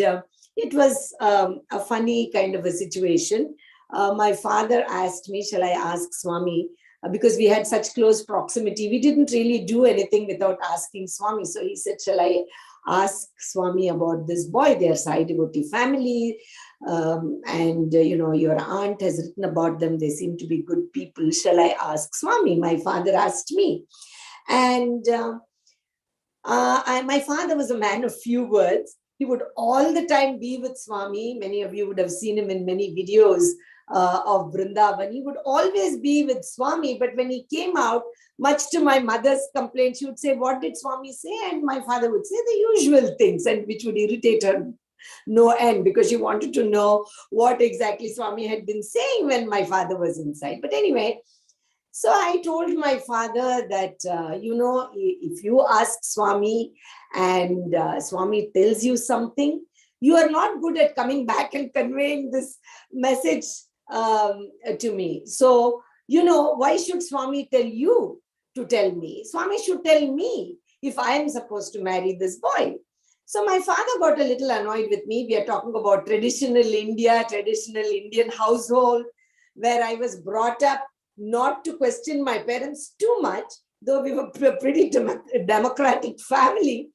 it was a funny kind of a situation. My father asked me, shall I ask Swami? Because we had such close proximity, we didn't really do anything without asking Swami. So he said, shall I ask Swami about this boy? They are Sai devotee family. Your aunt has written about them. They seem to be good people. Shall I ask Swami? My father asked me. And my father was a man of few words. He would all the time be with Swami. Many of you would have seen him in many videos of Vrindavan. He would always be with Swami. But when he came out, much to my mother's complaint, she would say, what did Swami say? And my father would say the usual things, and which would irritate her no end, because she wanted to know what exactly Swami had been saying when my father was inside. But anyway, so I told my father that, if you ask Swami and Swami tells you something, you are not good at coming back and conveying this message to me. So, why should Swami tell you to tell me? Swami should tell me if I am supposed to marry this boy. So my father got a little annoyed with me. We are talking about traditional India, traditional Indian household, where I was brought up not to question my parents too much, though we were a pretty democratic family.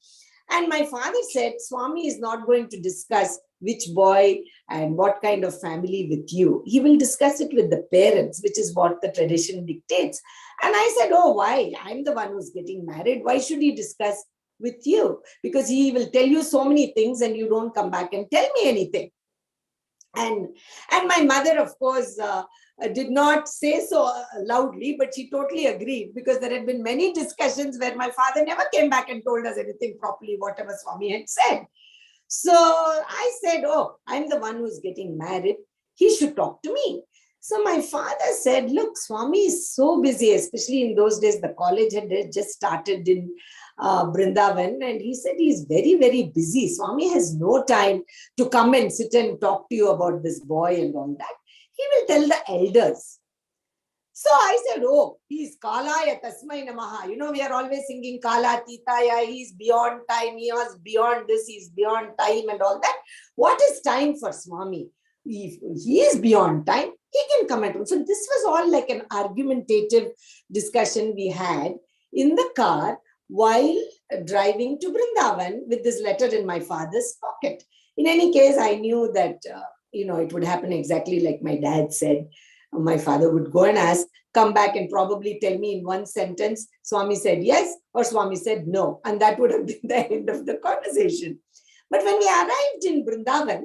And my father said, Swami is not going to discuss which boy and what kind of family with you. He will discuss it with the parents, which is what the tradition dictates. And I said, oh, why? I'm the one who's getting married. Why should he discuss with you? Because he will tell you so many things and you don't come back and tell me anything. And my mother, of course, did not say so loudly, but she totally agreed, because there had been many discussions where my father never came back and told us anything properly, whatever Swami had said. So I said, oh, I'm the one who's getting married. He should talk to me. So my father said, look, Swami is so busy, especially in those days, the college had just started in Vrindavan, and he said he's very, very busy. Swami has no time to come and sit and talk to you about this boy and all that. He will tell the elders. So I said, oh, he's Kalaya Tasmai Namaha. We are always singing Kala Titaya. He's beyond time. He was beyond this. He's beyond time and all that. What is time for Swami? If he is beyond time, he can come at home. So this was all like an argumentative discussion we had in the car while driving to Vrindavan with this letter in my father's pocket. In any case, I knew that, it would happen exactly like my dad said. my father would go and ask, come back and probably tell me in one sentence, Swami said yes or Swami said no. And that would have been the end of the conversation. But when we arrived in Vrindavan,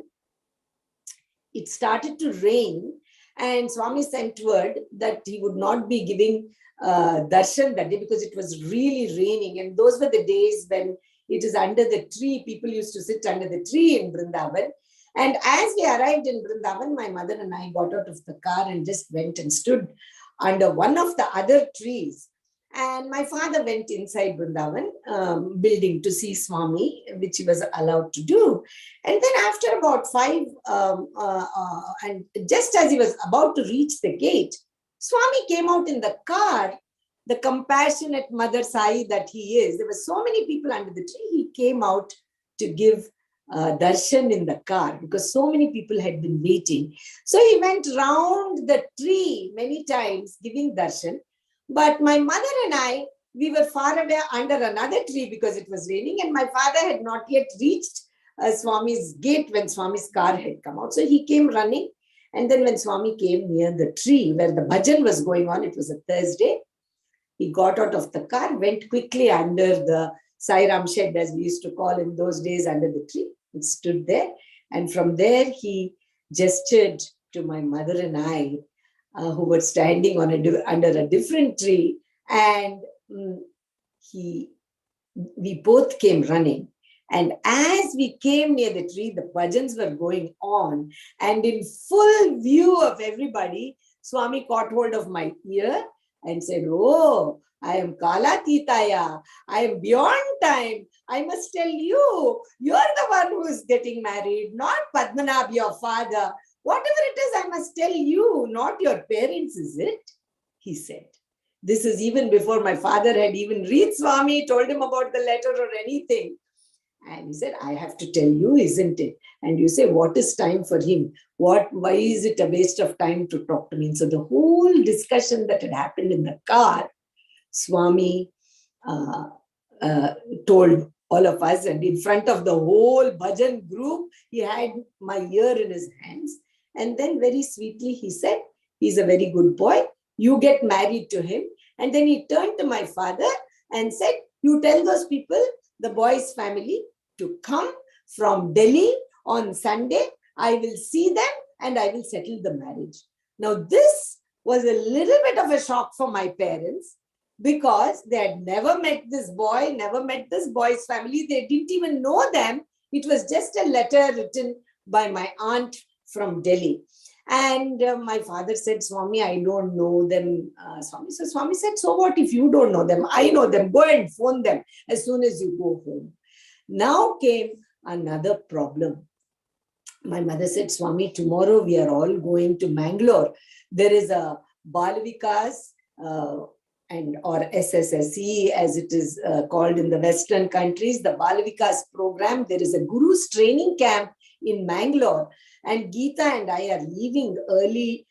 it started to rain, and Swami sent word that he would not be giving darshan that day because it was really raining. And those were the days when it is under the tree. People used to sit under the tree in Vrindavan. And as we arrived in Vrindavan, my mother and I got out of the car and just went and stood under one of the other trees. And my father went inside Vrindavan building to see Swami, which he was allowed to do. And then after about 5, and just as he was about to reach the gate, Swami came out in the car, the compassionate Mother Sai that he is. There were so many people under the tree. He came out to give darshan in the car because so many people had been waiting. So he went round the tree many times giving darshan. But my mother and I, we were far away under another tree because it was raining, and my father had not yet reached Swami's gate when Swami's car had come out. So he came running. And then when Swami came near the tree where the bhajan was going on, it was a Thursday, he got out of the car, went quickly under the Sai Ram shed, as we used to call in those days, under the tree. It stood there. And from there, he gestured to my mother and I, who were standing on under a different tree. And we both came running. And as we came near the tree, the bhajans were going on. And in full view of everybody, Swami caught hold of my ear and said, "Oh, I am Kalatitaya. I am beyond time. I must tell you, you're the one who is getting married, not Padmanabh, your father. Whatever it is, I must tell you, not your parents, is it?" He said. This is even before my father had even read Swami, told him about the letter or anything. And he said, "I have to tell you, isn't it?" And you say, "What is time for him? Why is it a waste of time to talk to me?" And so the whole discussion that had happened in the car, Swami told all of us, and in front of the whole bhajan group, he had my ear in his hands. And then very sweetly he said, "He's a very good boy. You get married to him." And then he turned to my father and said, "You tell those people, the boy's family, to come from Delhi on Sunday. I will see them and I will settle the marriage." Now, this was a little bit of a shock for my parents because they had never met this boy, never met this boy's family. They didn't even know them. It was just a letter written by my aunt from Delhi. And my father said, "Swami, I don't know them." Swami said, "So what if you don't know them? I know them. Go and phone them as soon as you go home." Now came another problem. My mother said, "Swami, tomorrow we are all going to Mangalore. There is a Bal Vikas or SSSE, as it is called in the Western countries, the Bal Vikas program. There is a Guru's training camp in Mangalore. And Geeta and I are leaving early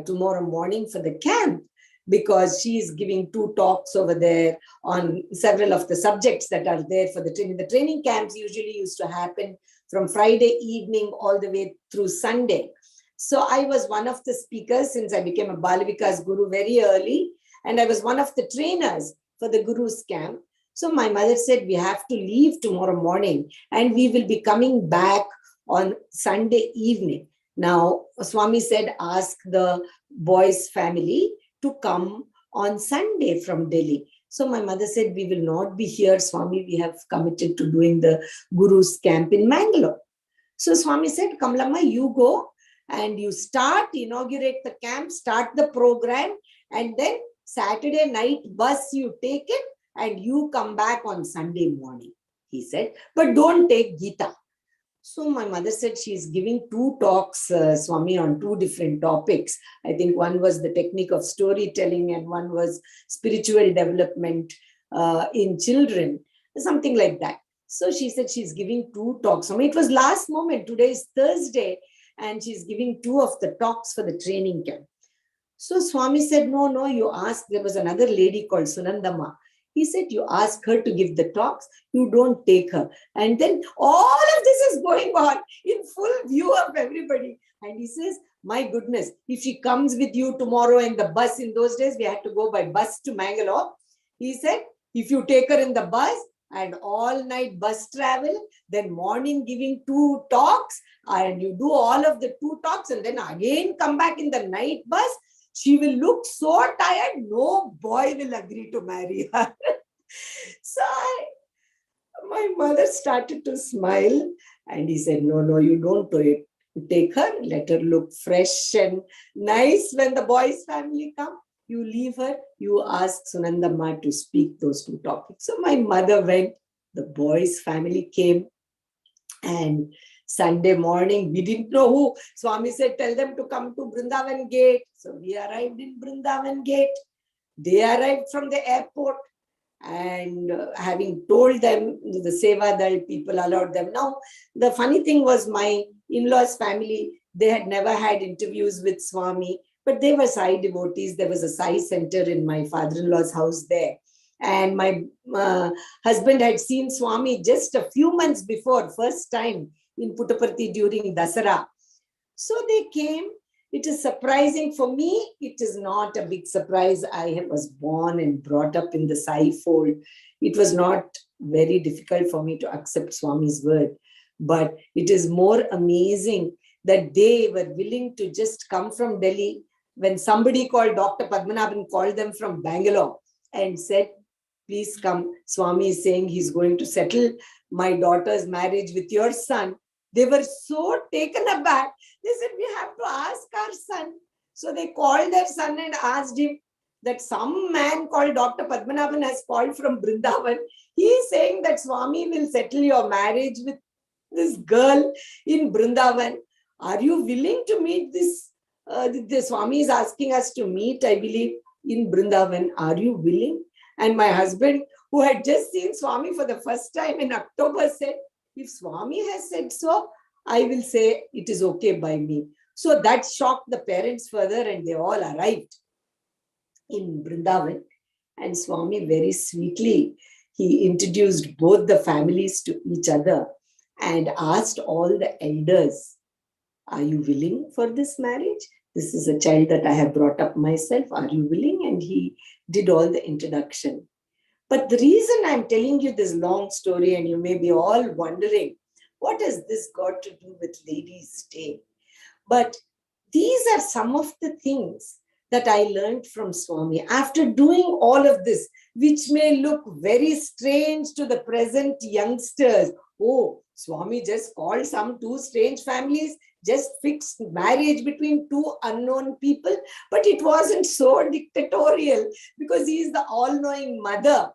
tomorrow morning for the camp because she is giving 2 talks over there on several of the subjects that are there for the training. The training camps usually used to happen from Friday evening all the way through Sunday. So I was one of the speakers since I became a Bal Vikas Guru very early. And I was one of the trainers for the Guru's camp. So my mother said, "We have to leave tomorrow morning and we will be coming back on Sunday evening." Now, Swami said, "Ask the boy's family to come on Sunday from Delhi." So my mother said, "We will not be here, Swami. We have committed to doing the Guru's camp in Mangalore." So Swami said, "Kamlamma, you go and you inaugurate the camp, start the program, and then Saturday night bus you take it and you come back on Sunday morning," he said, "but don't take Geeta." So my mother said she's giving 2 talks, Swami, on 2 different topics. I think one was the technique of storytelling and one was spiritual development in children, something like that. So she said she's giving 2 talks. I mean, it was last moment. Today is Thursday and she's giving 2 of the talks for the training camp. So Swami said, no, you asked. There was another lady called Sunandama. He said, you ask her to give the talks, you don't take her. And then all of this is going on in full view of everybody. And he says, my goodness, if she comes with you tomorrow in the bus, in those days we had to go by bus to Mangalore. He said, if you take her in the bus and all night bus travel, then morning giving 2 talks, and you do all of the 2 talks and then again come back in the night bus, she will look so tired, no boy will agree to marry her. So my mother started to smile, and he said, no, you don't do it. Take her, let her look fresh and nice when the boys' family come. You leave her, you ask Sunandamma to speak those 2 topics. So my mother went, the boys' family came, and Sunday morning, we didn't know who. Swami said, tell them to come to Brindavan Gate. So we arrived in Brindavan Gate. They arrived from the airport, and having told them, the Seva Dal people allowed them. Now, the funny thing was, my in-laws' family, they had never had interviews with Swami, but they were Sai devotees. There was a Sai center in my father-in-law's house there. And my husband had seen Swami just a few months before, first time in Puttaparthi during Dasara. So they came. It is surprising for me. It is not a big surprise. I was born and brought up in the Sai fold. It was not very difficult for me to accept Swami's word. But it is more amazing that they were willing to just come from Delhi. When somebody called Dr. Padmanabhan, called them from Bangalore and said, please come. Swami is saying he's going to settle my daughter's marriage with your son. They were so taken aback. They said, we have to ask our son. So they called their son and asked him that some man called Dr. Padmanabhan has called from Brindavan. He is saying that Swami will settle your marriage with this girl in Brindavan. Are you willing to meet this? The Swami is asking us to meet, I believe, in Brindavan. Are you willing? And my husband, who had just seen Swami for the first time in October, said, if Swami has said so, I will say it is okay by me. So that shocked the parents further, and they all arrived in Brindavan. And Swami very sweetly, he introduced both the families to each other and asked all the elders, are you willing for this marriage? This is a child that I have brought up myself. Are you willing? And he did all the introduction. But the reason I'm telling you this long story, and you may be all wondering, what has this got to do with Ladies' Day? But these are some of the things that I learned from Swami. After doing all of this, which may look very strange to the present youngsters. Oh, Swami just called some 2 strange families, just fixed marriage between 2 unknown people. But it wasn't so dictatorial, because he is the all-knowing mother.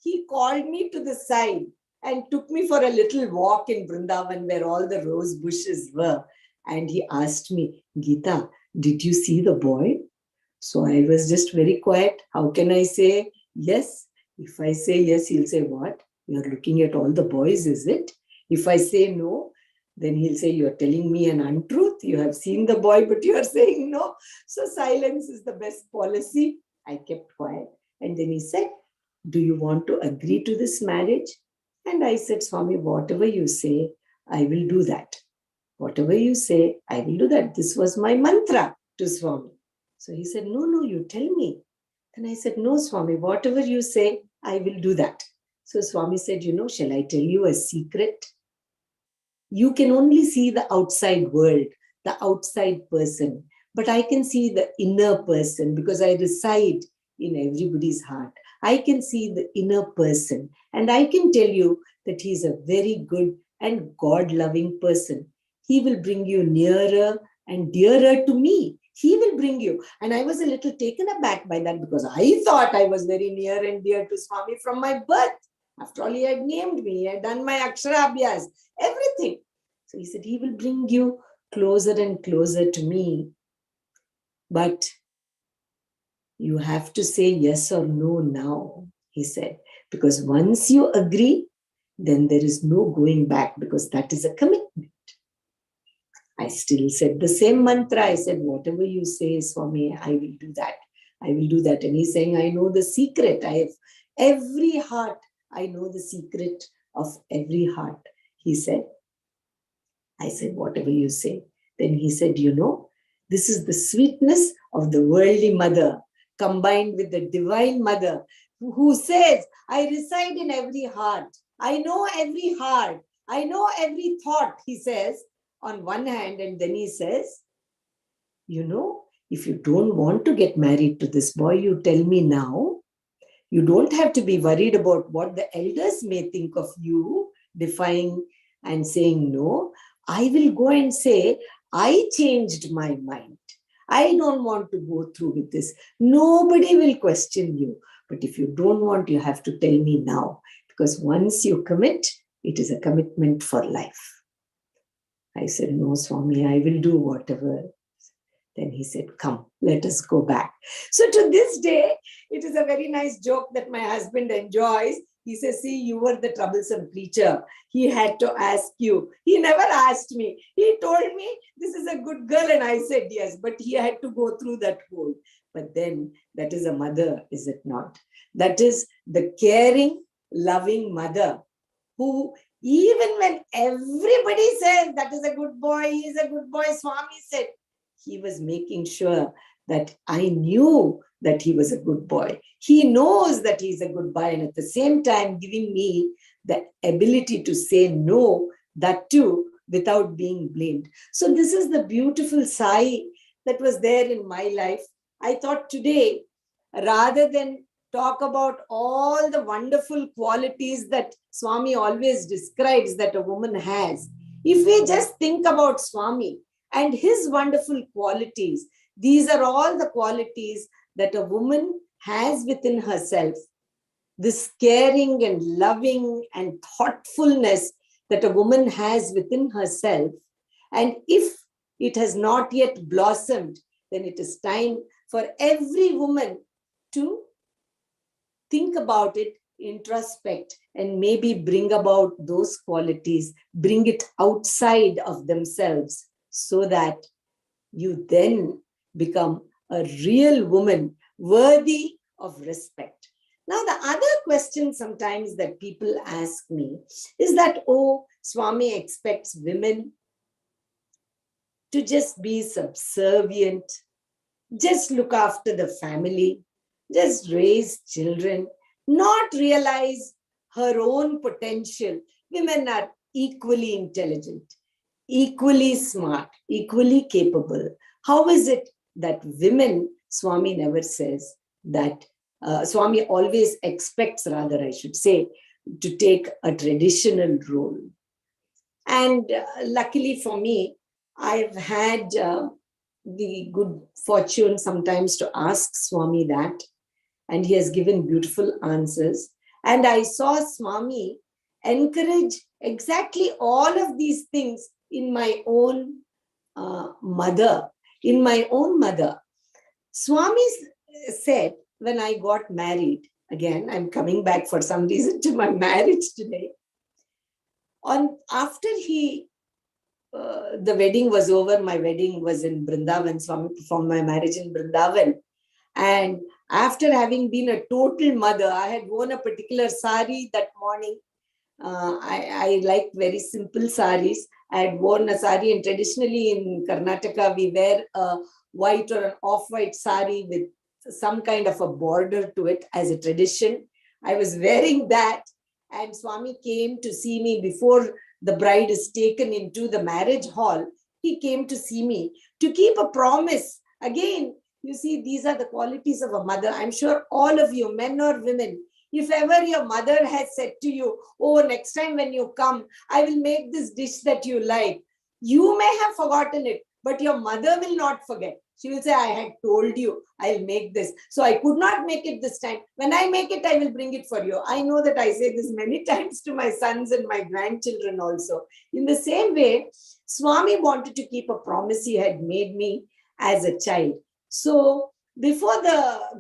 He called me to the side and took me for a little walk in Vrindavan where all the rose bushes were. And he asked me, Geeta, did you see the boy? So I was just very quiet. How can I say yes? If I say yes, he'll say, what? You're looking at all the boys, is it? If I say no, then he'll say, you're telling me an untruth. You have seen the boy, but you're saying no. So silence is the best policy. I kept quiet. And then he said, do you want to agree to this marriage? And I said, Swami, whatever you say, I will do that. Whatever you say, I will do that. This was my mantra to Swami. So he said, no, you tell me. Then I said, no, Swami, whatever you say, I will do that. So Swami said, shall I tell you a secret? You can only see the outside world, the outside person, but I can see the inner person because I reside in everybody's heart. I can see the inner person, and I can tell you that he's a very good and God-loving person. He will bring you nearer and dearer to me. He will bring you. And I was a little taken aback by that because I thought I was very near and dear to Swami from my birth. After all, he had named me, he had done my Akshara Abhyas, everything. So he said, he will bring you closer and closer to me. But you have to say yes or no now, he said, because once you agree, then there is no going back because that is a commitment. I still said the same mantra. I said, whatever you say, Swami, I will do that. I will do that. And he's saying, I know the secret. I have Every heart, I know the secret of every heart, he said. I said, whatever you say. Then he said, this is the sweetness of the worldly mother combined with the divine mother who says, I reside in every heart. I know every heart. I know every thought, he says on one hand. And then he says, if you don't want to get married to this boy, you tell me now. You don't have to be worried about what the elders may think of you, defying and saying no. I will go and say, I changed my mind. I don't want to go through with this. Nobody will question you. But if you don't want, you have to tell me now. Because once you commit, it is a commitment for life. I said, no, Swami, I will do whatever. Then he said, come, let us go back. So to this day, it is a very nice joke that my husband enjoys. He says, see, you were the troublesome preacher. He had to ask you. He never asked me. He told me, this is a good girl. And I said, yes, but he had to go through that hole. But then that is a mother, is it not? That is the caring, loving mother who, even when everybody says that is a good boy, he is a good boy, Swami said, he was making sure that I knew that he was a good boy. He knows that he's a good boy, and at the same time giving me the ability to say no, that too, without being blamed. So this is the beautiful Sai that was there in my life. I thought today, rather than talk about all the wonderful qualities that Swami always describes that a woman has, if we just think about Swami and his wonderful qualities, these are all the qualities that a woman has within herself. This caring and loving and thoughtfulness that a woman has within herself. And if it has not yet blossomed, then it is time for every woman to think about it, introspect, and maybe bring about those qualities, bring it outside of themselves, so that you then become a real woman worthy of respect. Now, the other question sometimes that people ask me is that, oh, Swami expects women to just be subservient, just look after the family, just raise children, not realize her own potential. Women are equally intelligent, equally smart, equally capable. How is it that women, Swami never says that, Swami always expects, rather I should say, to take a traditional role. And luckily for me, I've had the good fortune sometimes to ask Swami that, and he has given beautiful answers. And I saw Swami encourage exactly all of these things in my own mother. In my own mother, Swami said, when I got married, again, I'm coming back for some reason to my marriage today. After the wedding was over, my wedding was in Vrindavan, Swami performed my marriage in Vrindavan. And after having been a total mother, I had worn a particular sari that morning. I like very simple saris. I had worn a sari, and traditionally in Karnataka, we wear a white or an off-white sari with some kind of a border to it as a tradition. I was wearing that, and Swami came to see me before the bride is taken into the marriage hall. He came to see me to keep a promise. Again, you see, these are the qualities of a mother. I'm sure all of you, men or women, if ever your mother has said to you, oh, next time when you come, I will make this dish that you like. You may have forgotten it, but your mother will not forget. She will say, I had told you, I'll make this. So I could not make it this time. When I make it, I will bring it for you. I know that I say this many times to my sons and my grandchildren also. In the same way, Swami wanted to keep a promise he had made me as a child. So before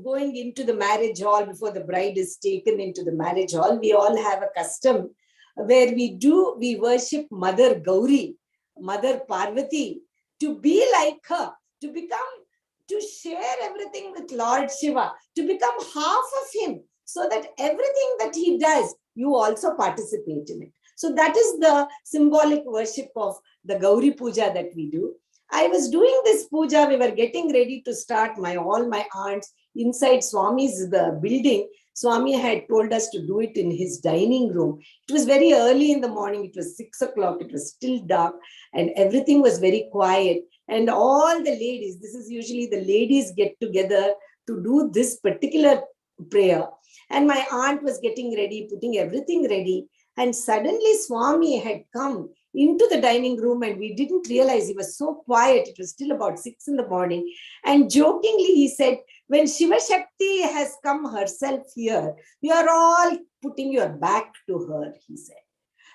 going into the marriage hall, before the bride is taken into the marriage hall, we all have a custom where we worship Mother Gauri, Mother Parvati, to be like her, to share everything with Lord Shiva, to become half of him. so that everything that he does, you also participate in it. So that is the symbolic worship of the Gauri Puja that we do. I was doing this puja, we were getting ready to start, all my aunts inside Swami's building. Swami had told us to do it in his dining room. It was very early in the morning, it was 6 o'clock, it was still dark, and everything was very quiet. And all the ladies, this is usually the ladies get together to do this particular prayer. And my aunt was getting ready, putting everything ready. And suddenly Swami had come into the dining room and we didn't realize, he was so quiet. It was still about 6 in the morning. And jokingly he said, when Shiva Shakti has come herself here, you are all putting your back to her, he said.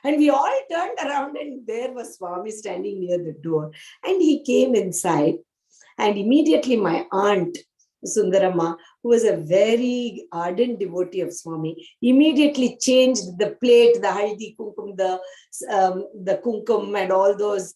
And we all turned around and there was Swami standing near the door. And he came inside and immediately my aunt, Sundarama, who was a very ardent devotee of Swami, immediately changed the plate, the haldi kumkum, the kumkum and all those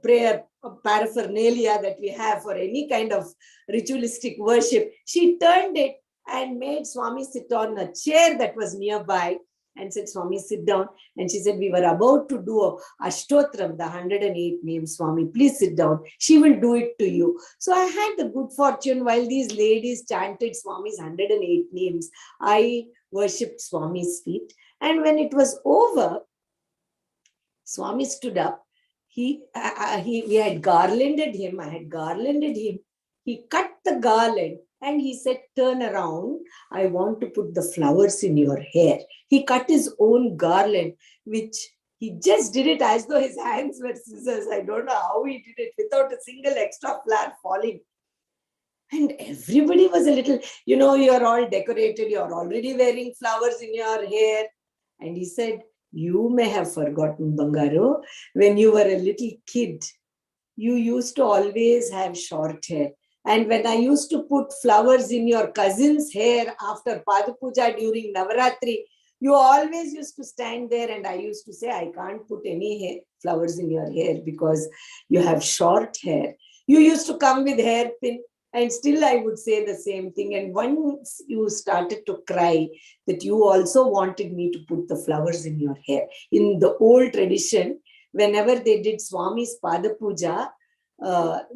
prayer paraphernalia that we have for any kind of ritualistic worship. She turned it and made Swami sit on a chair that was nearby and said, Swami, sit down. And she said, we were about to do a Ashtotram, the 108 names, Swami, please sit down. She will do it to you. So I had the good fortune, while these ladies chanted Swami's 108 names, I worshipped Swami's feet. And when it was over, Swami stood up. We had garlanded him. I had garlanded him. He cut the garland. And he said, turn around. I want to put the flowers in your hair. He cut his own garland, which he just did it as though his hands were scissors. I don't know how he did it without a single extra flower falling. And everybody was a little, you're all decorated. You're already wearing flowers in your hair. And he said, you may have forgotten, Bangaru, when you were a little kid, you used to always have short hair. And when I used to put flowers in your cousin's hair after Pada Puja during Navaratri, you always used to stand there and I used to say, I can't put any flowers in your hair because you have short hair. You used to come with hairpin and still I would say the same thing. And once you started to cry that you also wanted me to put the flowers in your hair. In the old tradition, whenever they did Swami's Pada Puja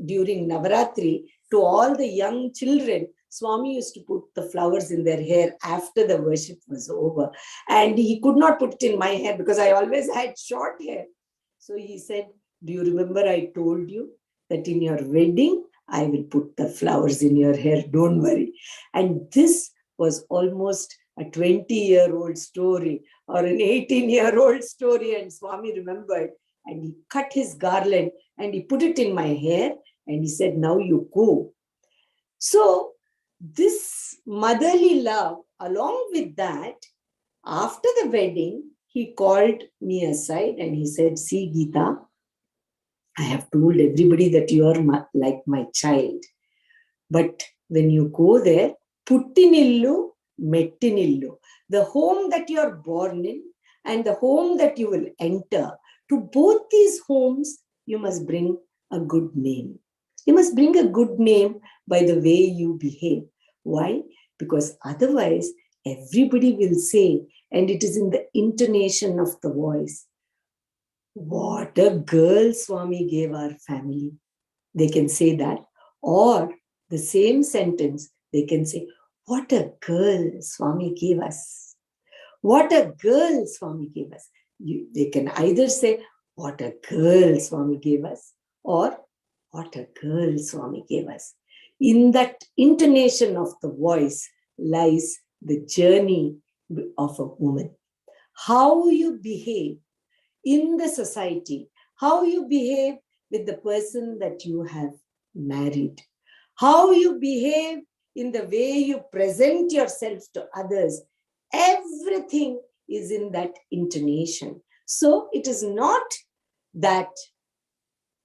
during Navaratri, to all the young children, Swami used to put the flowers in their hair after the worship was over. And he could not put it in my hair because I always had short hair. So he said, do you remember I told you that in your wedding, I will put the flowers in your hair, don't worry. And this was almost a 20-year-old story or an 18-year-old story. And Swami remembered and he cut his garland and he put it in my hair. And he said, now you go. So this motherly love, along with that, after the wedding, he called me aside and he said, see, Geeta, I have told everybody that you are like my child. But when you go there, puttinillu, mettinillu, the home that you are born in and the home that you will enter, to both these homes, you must bring a good name. You must bring a good name by the way you behave. Why? Because otherwise, everybody will say, and it is in the intonation of the voice, what a girl Swami gave our family. They can say that. Or the same sentence, they can say, what a girl Swami gave us. What a girl Swami gave us. They can either say, what a girl Swami gave us, or what a girl Swami gave us. In that intonation of the voice lies the journey of a woman. How you behave in the society, how you behave with the person that you have married, how you behave in the way you present yourself to others, everything is in that intonation. So it is not that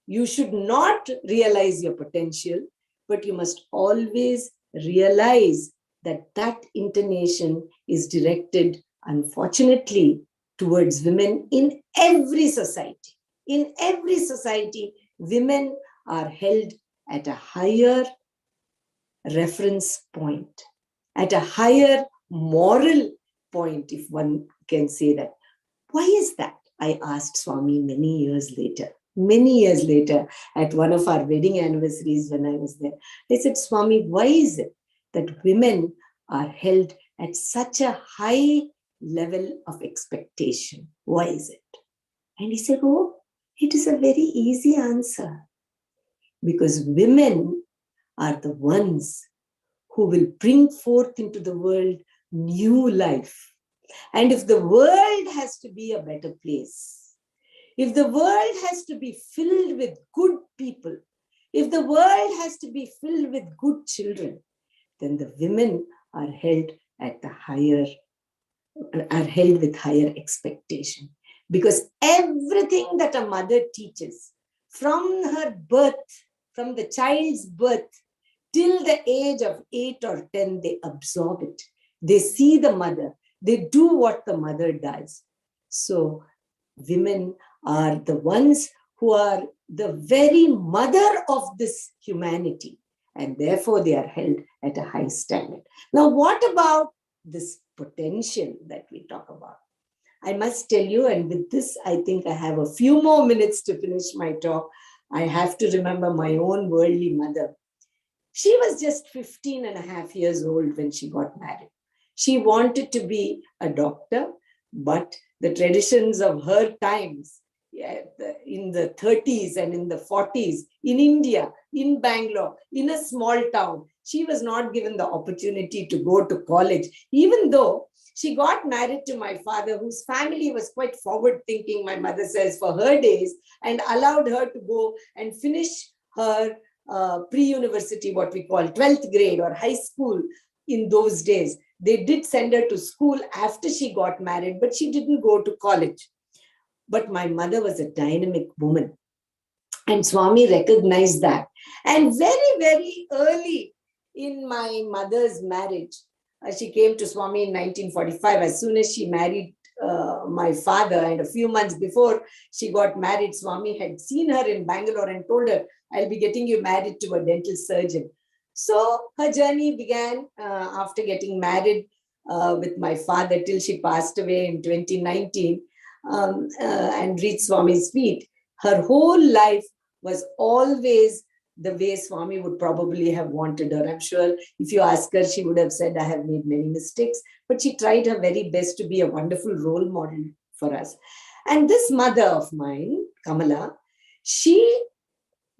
you should not realize your potential, but you must always realize that that intonation is directed, unfortunately, towards women in every society. In every society, women are held at a higher reference point, at a higher moral point, if one can say that. Why is that? I asked Swami many years later at one of our wedding anniversaries when I was there. I said, Swami, why is it that women are held at such a high level of expectation? Why is it? And he said, oh, it is a very easy answer. Because women are the ones who will bring forth into the world new life. And if the world has to be a better place, if the world has to be filled with good people, if the world has to be filled with good children, then the women are held with higher expectation. Because everything that a mother teaches from her birth, from the child's birth till the age of 8 or 10, they absorb it. They see the mother. They do what the mother does. So women are the ones who are the very mother of this humanity, and therefore they are held at a high standard. Now, what about this potential that we talk about? I must tell you, and with this, I think I have a few more minutes to finish my talk. I have to remember my own worldly mother. She was just 15 and a half years old when she got married. She wanted to be a doctor, but the traditions of her times, in the 30s and in the 40s, in India, in Bangalore, in a small town, she was not given the opportunity to go to college, even though she got married to my father, whose family was quite forward-thinking, my mother says, for her days, and allowed her to go and finish her pre-university, what we call 12th grade or high school in those days. They did send her to school after she got married, but she didn't go to college. But my mother was a dynamic woman, and Swami recognized that. And very, very early in my mother's marriage, she came to Swami in 1945. As soon as she married my father, and a few months before she got married, Swami had seen her in Bangalore and told her, I'll be getting you married to a dental surgeon. So her journey began after getting married with my father till she passed away in 2019 and reached Swami's feet. Her whole life was always the way Swami would probably have wanted her. I'm sure if you ask her, she would have said, I have made many mistakes, but she tried her very best to be a wonderful role model for us. And this mother of mine, Kamala, she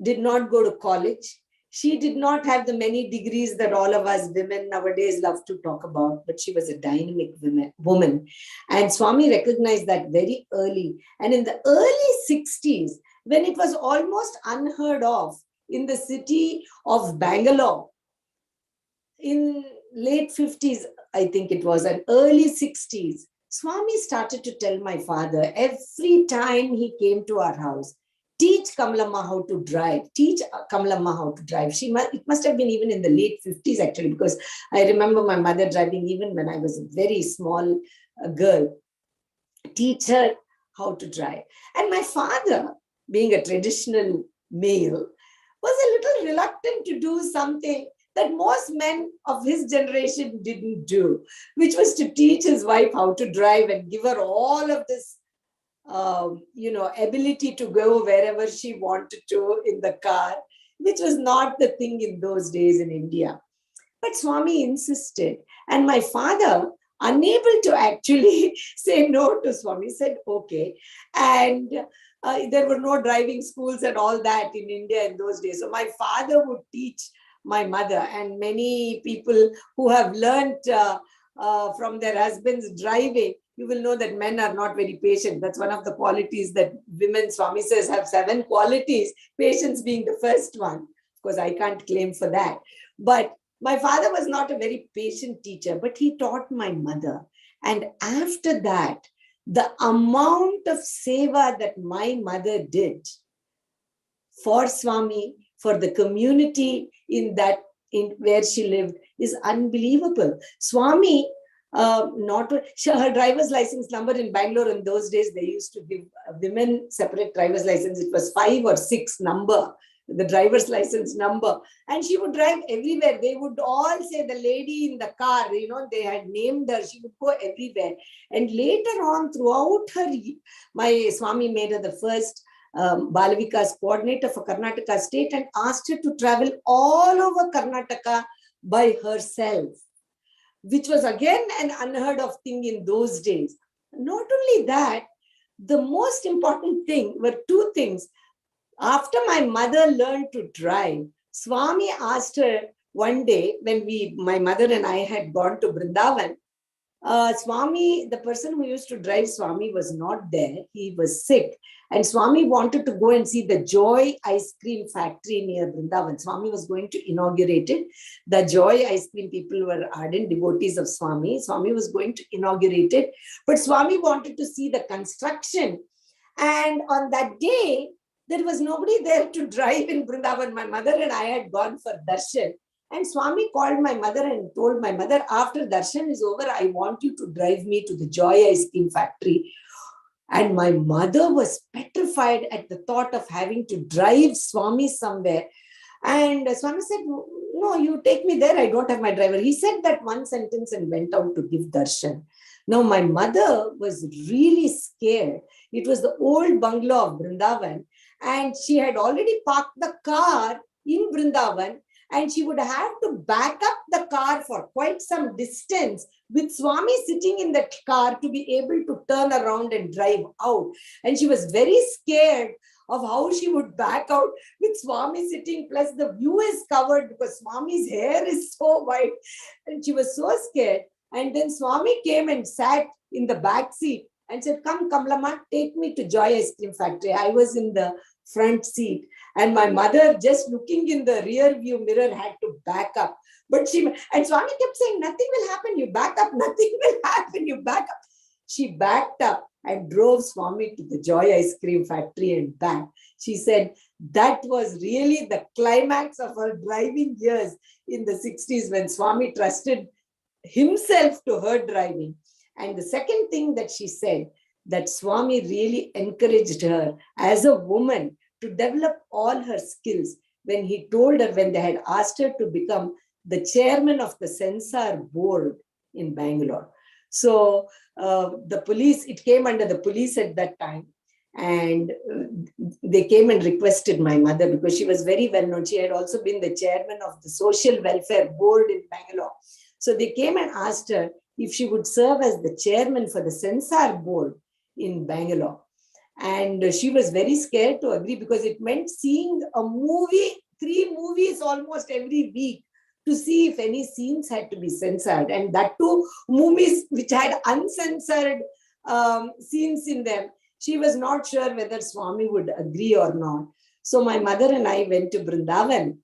did not go to college. She did not have the many degrees that all of us women nowadays love to talk about, but she was a dynamic woman. And Swami recognized that very early. And in the early 60s, when it was almost unheard of in the city of Bangalore, in late 50s, I think it was, and early 60s, Swami started to tell my father every time he came to our house, teach Kamalamma how to drive, teach Kamalamma how to drive. It must have been even in the late 50s actually, because I remember my mother driving even when I was a very small girl. Teach her how to drive. And my father, being a traditional male, was a little reluctant to do something that most men of his generation didn't do, which was to teach his wife how to drive and give her all of this ability to go wherever she wanted to in the car, which was not the thing in those days in India. But Swami insisted. And my father, unable to actually say no to Swami, said, okay. And there were no driving schools and all that in India in those days. So my father would teach my mother, and many people who have learned from their husbands driving, you will know that men are not very patient. That's one of the qualities that women, Swami says, have 7 qualities, patience being the first one. Of course, I can't claim for that. But my father was not a very patient teacher, but he taught my mother. And after that, the amount of seva that my mother did for Swami, for the community in where she lived, is unbelievable. Swami, her driver's license number in Bangalore in those days, they used to give women separate driver's license. It was 5 or 6 number the driver's license number. And she would drive everywhere. They would all say the lady in the car, they had named her. She would go everywhere. And later on, throughout her, my Swami made her the first Balavikas coordinator for Karnataka state and asked her to travel all over Karnataka by herself, which was again an unheard of thing in those days. Not only that, the most important thing were two things. After my mother learned to drive, Swami asked her one day when my mother and I had gone to Vrindavan, Swami, the person who used to drive Swami was not there. He was sick. And Swami wanted to go and see the Joy ice cream factory near Vrindavan. Swami was going to inaugurate it. The Joy ice cream people were ardent devotees of Swami. Swami was going to inaugurate it. But Swami wanted to see the construction. And on that day, there was nobody there to drive in Vrindavan. My mother and I had gone for darshan. And Swami called my mother and told my mother, after darshan is over, I want you to drive me to the Joy ice cream factory. And my mother was petrified at the thought of having to drive Swami somewhere. And Swami said, no, you take me there. I don't have my driver. He said that one sentence and went out to give darshan. Now, my mother was really scared. It was the old bungalow of Vrindavan. And she had already parked the car in Vrindavan. And she would have to back up the car for quite some distance with Swami sitting in the car to be able to turn around and drive out. And she was very scared of how she would back out with Swami sitting, plus the view is covered because Swami's hair is so white. And she was so scared. And then Swami came and sat in the back seat and said, come, Kamalama, take me to Joy Ice Cream Factory. I was in the front seat. And my mother, just looking in the rear view mirror, had to back up. And Swami kept saying, nothing will happen. You back up. Nothing will happen. You back up. She backed up and drove Swami to the Joy Ice Cream Factory and back. She said that was really the climax of her driving years in the 60s when Swami trusted himself to her driving. And the second thing that she said, that Swami really encouraged her as a woman to develop all her skills when he told her, when they had asked her to become the chairman of the censor board in Bangalore. So the police, it came under the police at that time. And they came and requested my mother because she was very well known. She had also been the chairman of the social welfare board in Bangalore. So they came and asked her if she would serve as the chairman for the censor board in Bangalore. And she was very scared to agree because it meant seeing a movie, 3 movies almost every week to see if any scenes had to be censored. And that too, movies which had uncensored scenes in them. She was not sure whether Swami would agree or not. So my mother and I went to Vrindavan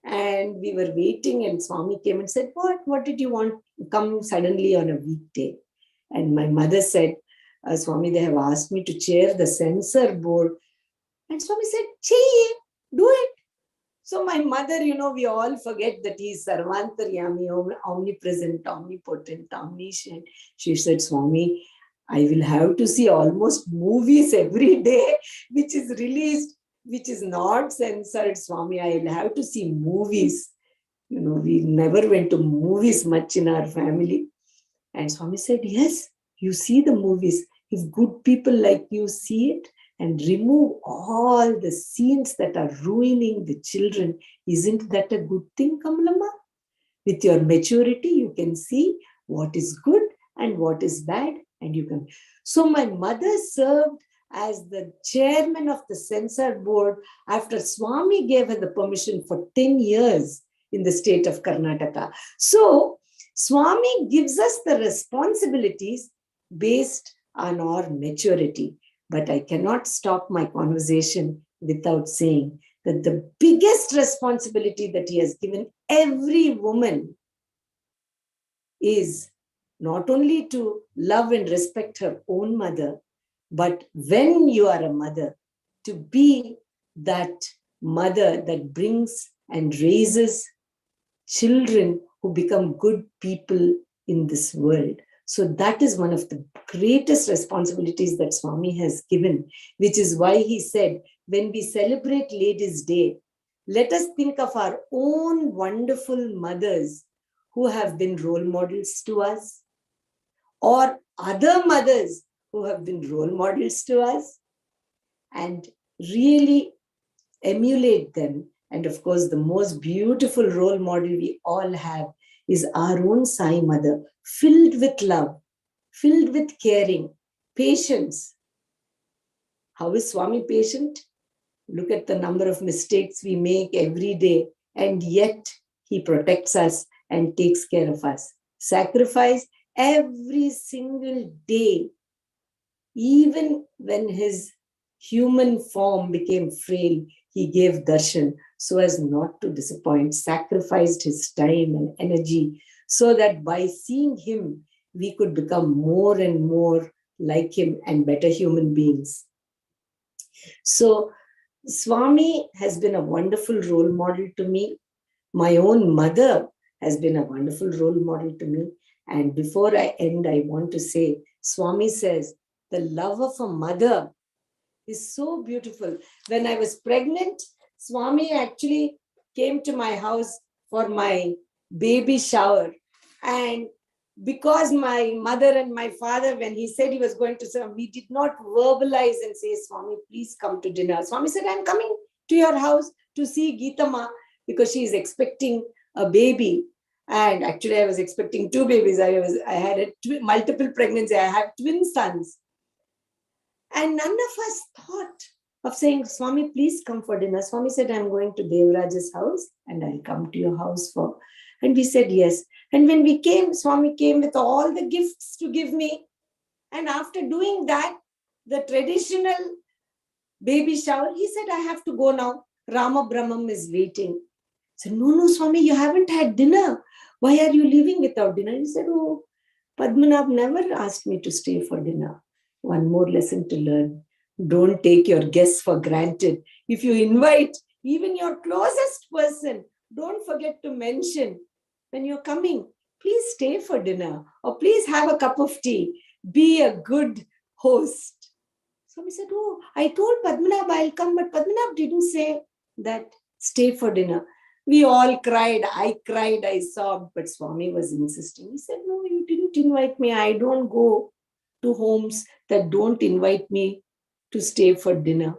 and we were waiting and Swami came and said, what did you want to come suddenly on a weekday? And my mother said, Swami, they have asked me to chair the censor board. And Swami said, Chahiye, do it. So my mother, we all forget that he is Sarvantaryami, omnipresent, omnipotent, omniscient. She said, Swami, I will have to see almost movies every day, which is released, which is not censored, Swami. I will have to see movies. We never went to movies much in our family. And Swami said, yes, you see the movies. If good people like you see it and remove all the scenes that are ruining the children, isn't that a good thing, Kamalama? With your maturity, you can see what is good and what is bad, and you can. So my mother served as the chairman of the censor board after Swami gave her the permission for 10 years in the state of Karnataka. So Swami gives us the responsibilities based on our maturity. But I cannot stop my conversation without saying that the biggest responsibility that he has given every woman is not only to love and respect her own mother, but when you are a mother, to be that mother that brings and raises children who become good people in this world. So that is one of the greatest responsibilities that Swami has given, which is why he said, when we celebrate Ladies' Day, Let us think of our own wonderful mothers who have been role models to us, or other mothers who have been role models to us, and really emulate them. And of course, the most beautiful role model we all have is our own Sai Mother, filled with love, filled with caring, patience. How is Swami patient? Look at the number of mistakes we make every day, and yet he protects us and takes care of us. Sacrifice every single day, even when his human form became frail, he gave darshan so as not to disappoint, sacrificed his time and energy so that by seeing him, we could become more and more like him and better human beings. So Swami has been a wonderful role model to me. My own mother has been a wonderful role model to me. And before I end, I want to say, Swami says, the love of a mother is so beautiful. When I was pregnant, Swami actually came to my house for my baby shower. And because my mother and my father, when he said he was going to serve, we did not verbalize and say, Swami, please come to dinner. Swami said, I'm coming to your house to see Geeta Ma because she is expecting a baby. And actually, I was expecting two babies. I had multiple pregnancy. I have twin sons. And none of us thought of saying, Swami, please come for dinner. Swami said, I'm going to Devaraj's house and I'll come to your house for. And we said, yes. And when we came, Swami came with all the gifts to give me. And after doing that, the traditional baby shower, he said, I have to go now. Rama Brahmam is waiting. I said, no, Swami, you haven't had dinner. Why are you leaving without dinner? He said, oh, Padmanabh never asked me to stay for dinner. One more lesson to learn. Don't take your guests for granted. If you invite even your closest person, don't forget to mention when you're coming, please stay for dinner or please have a cup of tea. Be a good host. So we said, oh, I told Padmanabh I'll come, but Padmanabh didn't say that stay for dinner. We all cried. I cried, I sobbed, but Swami was insisting. He said, no, you didn't invite me. I don't go to homes that don't invite me to stay for dinner.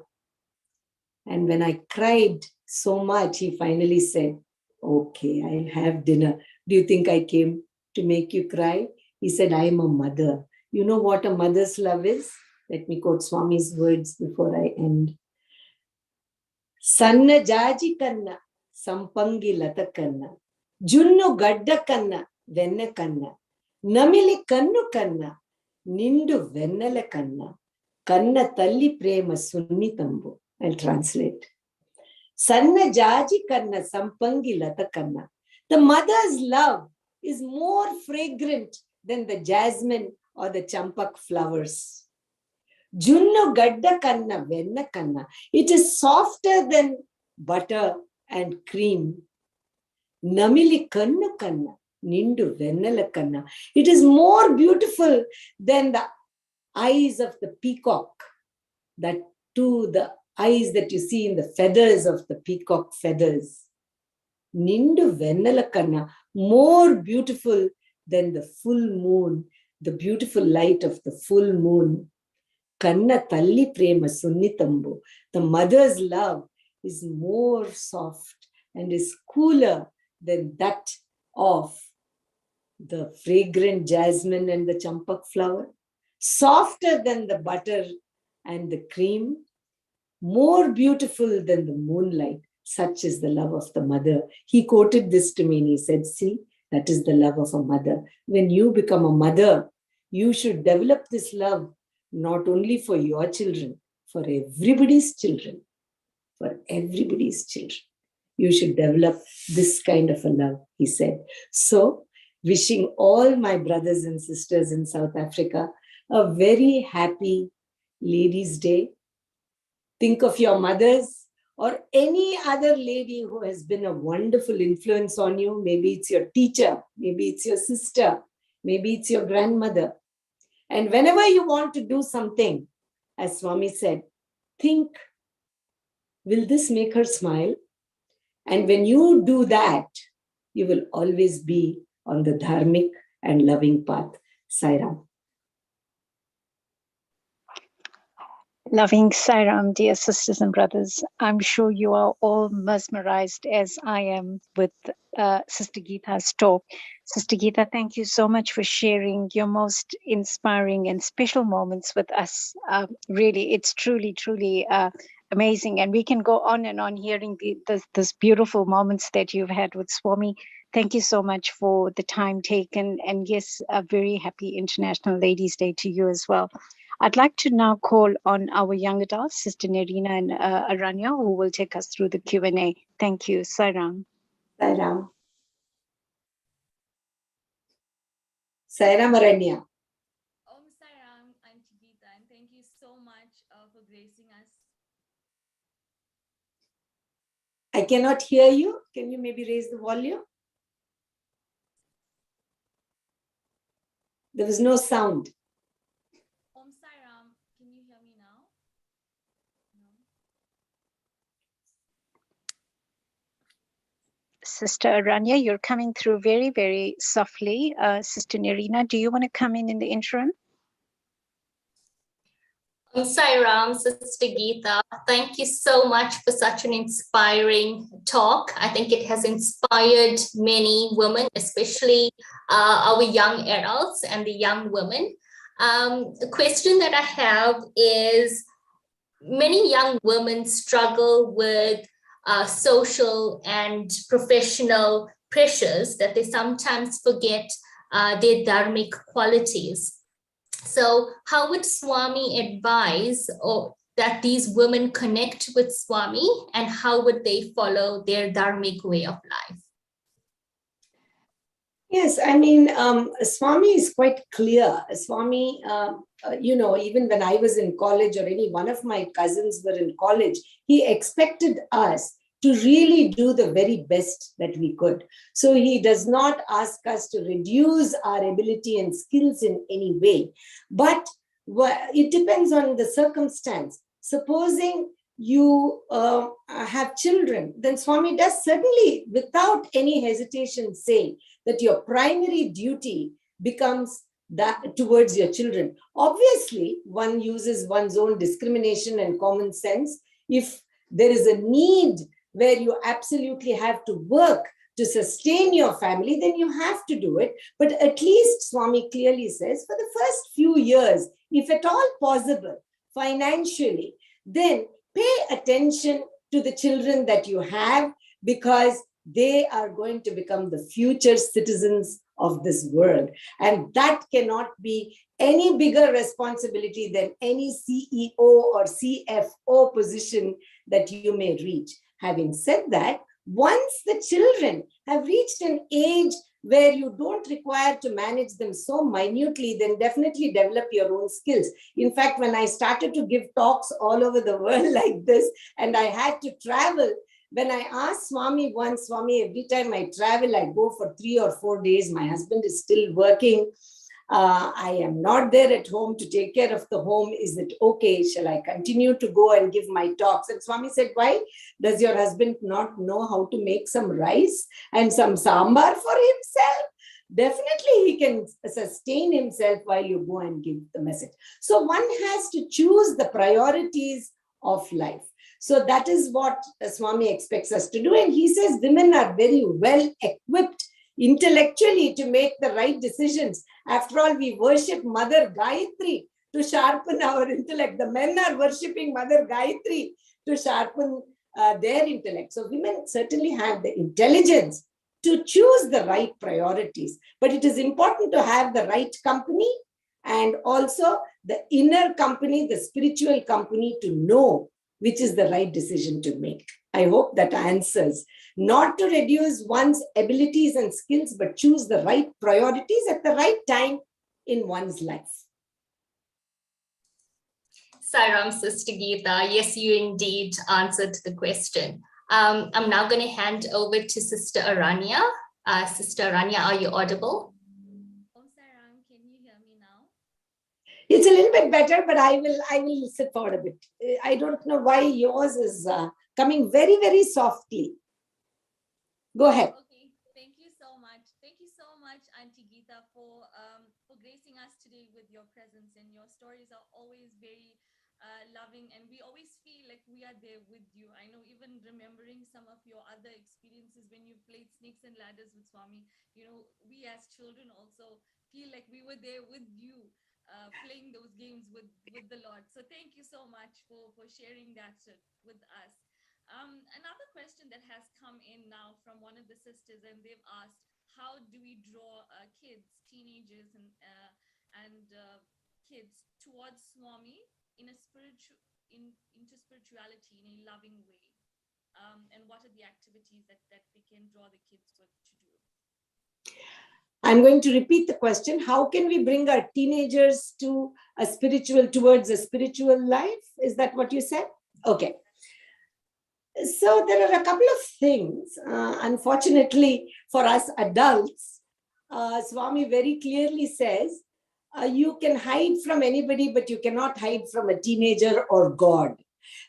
And when I cried so much, he finally said, okay, I'll have dinner. Do you think I came to make you cry? He said, I am a mother. You know what a mother's love is? Let me quote Swami's words before I end. Sanna jaji kanna, sampangi lata kanna, junnu gadda kanna, venna kanna, namili kannu kanna, nindu vennala kanna, kanna talli prema sunnitambu. I'll translate. Sanna jaji kanna, sampangi lata kanna. The mother's love is more fragrant than the jasmine or the champak flowers. Junnu gadda kanna, venna kanna. It is softer than butter and cream. Namili kannu kanna, nindu vennala kanna. It is more beautiful than the eyes of the peacock. That too, the eyes that you see in the feathers of the peacock feathers. Nindu vennala kanna, more beautiful than the full moon, the beautiful light of the full moon. Kanna talli prema sunnitambu. The mother's love is more soft and is cooler than that of the fragrant jasmine and the champak flower. Softer than the butter and the cream. More beautiful than the moonlight. Such is the love of the mother. He quoted this to me and he said, see, that is the love of a mother. When you become a mother, you should develop this love not only for your children, for everybody's children. For everybody's children. You should develop this kind of a love, he said. So, wishing all my brothers and sisters in South Africa a very happy Ladies' Day. Think of your mothers or any other lady who has been a wonderful influence on you. Maybe it's your teacher, maybe it's your sister, maybe it's your grandmother. And whenever you want to do something, as Swami said, think, will this make her smile? And when you do that, you will always be on the dharmic and loving path. Sairam. Loving Sairam, dear sisters and brothers, I'm sure you are all mesmerized as I am with Sister Geeta's talk. Sister Geeta, thank you so much for sharing your most inspiring and special moments with us. Really, it's truly, truly amazing. And we can go on and on hearing those beautiful moments that you've had with Swami. Thank you so much for the time taken. And yes, a very happy International Ladies' Day to you as well. I'd like to now call on our young adults, Sister Nerina and Aranya, who will take us through the Q&A. Thank you. Sairam. Sairam. Sairam Aranya. Om Sairam, Auntie Geeta, and thank you so much for gracing us. I cannot hear you. Can you maybe raise the volume? There was no sound. Om Sairam, can you hear me now? No. Sister Aranya, you're coming through very, very softly. Sister Nerina, do you want to come in the interim? Sairam, Sister Geeta, thank you so much for such an inspiring talk. I think it has inspired many women, especially our young adults and the young women. The question that I have is, many young women struggle with social and professional pressures that they sometimes forget their dharmic qualities. So how would Swami advise that these women connect with Swami, and how would they follow their dharmic way of life? Yes, I mean, Swami is quite clear. Swami, even when I was in college or any one of my cousins were in college, he expected us to really do the very best that we could. So he does not ask us to reduce our ability and skills in any way, but it depends on the circumstance. Supposing you have children, then Swami does certainly, without any hesitation, say that your primary duty becomes that towards your children. Obviously, one uses one's own discrimination and common sense. If there is a need where you absolutely have to work to sustain your family, then you have to do it. But at least Swami clearly says, for the first few years, if at all possible, financially, then pay attention to the children that you have, because they are going to become the future citizens of this world. And that cannot be any bigger responsibility than any CEO or CFO position that you may reach. Having said that, once the children have reached an age where you don't require to manage them so minutely, then definitely develop your own skills. In fact, when I started to give talks all over the world like this, and I had to travel, when I asked Swami once, Swami, every time I travel, I go for 3 or 4 days. My husband is still working. I am not there at home to take care of the home. Is it okay? Shall I continue to go and give my talks? And Swami said, why? Does your husband not know how to make some rice and some sambar for himself? Definitely he can sustain himself while you go and give the message. So one has to choose the priorities of life. So that is what Swami expects us to do. And he says women are very well equipped intellectually to make the right decisions. After all, we worship Mother Gayatri to sharpen our intellect. The men are worshipping Mother Gayatri to sharpen their intellect. So women certainly have the intelligence to choose the right priorities. But it is important to have the right company, and also the inner company, the spiritual company, to know which is the right decision to make. I hope that answers. Not to reduce one's abilities and skills, but choose the right priorities at the right time in one's life. Sairam, Sister Geeta, yes, you indeed answered the question. I'm now going to hand over to Sister Aranya. Sister Aranya, are you audible? Om Sairam, can you hear me now? It's a little bit better, but I will sit forward a bit. I don't know why yours is coming very, very softly. Go ahead. Okay, thank you so much. Thank you so much, Auntie Geeta, for gracing us today with your presence. And your stories are always very loving, and we always feel like we are there with you. I know, even remembering some of your other experiences when you played snakes and ladders with Swami, we as children also feel like we were there with you, playing those games with the Lord. So thank you so much for sharing that with us. Another question that has come in now from one of the sisters, and they've asked, how do we draw kids, teenagers, and kids towards Swami in a into spirituality in a loving way? And what are the activities that we can draw the kids to do? I'm going to repeat the question. How can we bring our teenagers towards a spiritual life? Is that what you said? Okay. So there are a couple of things. Unfortunately for us adults, Swami very clearly says, you can hide from anybody, but you cannot hide from a teenager or God.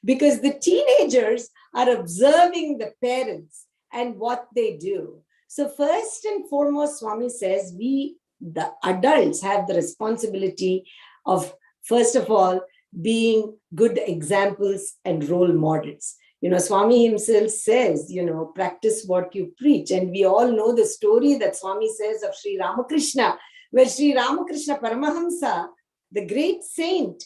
Because the teenagers are observing the parents and what they do. So first and foremost, Swami says, we, the adults, have the responsibility of, first of all, being good examples and role models. Swami himself says, practice what you preach. And we all know the story that Swami says of Sri Ramakrishna, where Sri Ramakrishna Paramahamsa, the great saint,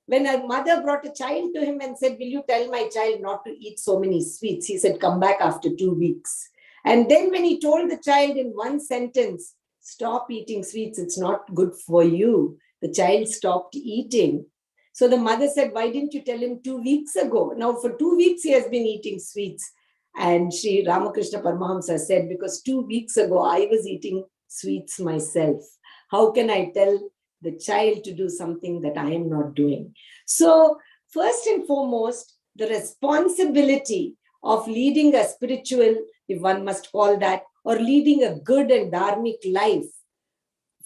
when a mother brought a child to him and said, will you tell my child not to eat so many sweets? He said, come back after 2 weeks. And then when he told the child in one sentence, stop eating sweets, it's not good for you, the child stopped eating. So the mother said, why didn't you tell him 2 weeks ago? Now for 2 weeks he has been eating sweets. And Sri Ramakrishna Paramahamsa said, because 2 weeks ago I was eating sweets myself. How can I tell the child to do something that I am not doing? So first and foremost, the responsibility of leading a spiritual, if one must call that, or leading a good and dharmic life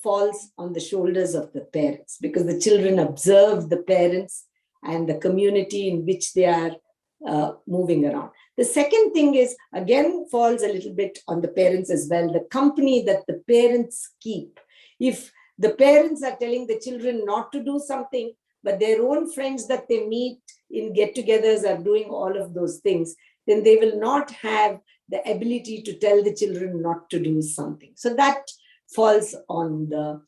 falls on the shoulders of the parents, because the children observe the parents and the community in which they are moving around. The second thing is, again, falls a little bit on the parents as well, the company that the parents keep. If the parents are telling the children not to do something, but their own friends that they meet in get-togethers are doing all of those things, then they will not have the ability to tell the children not to do something. So that falls on the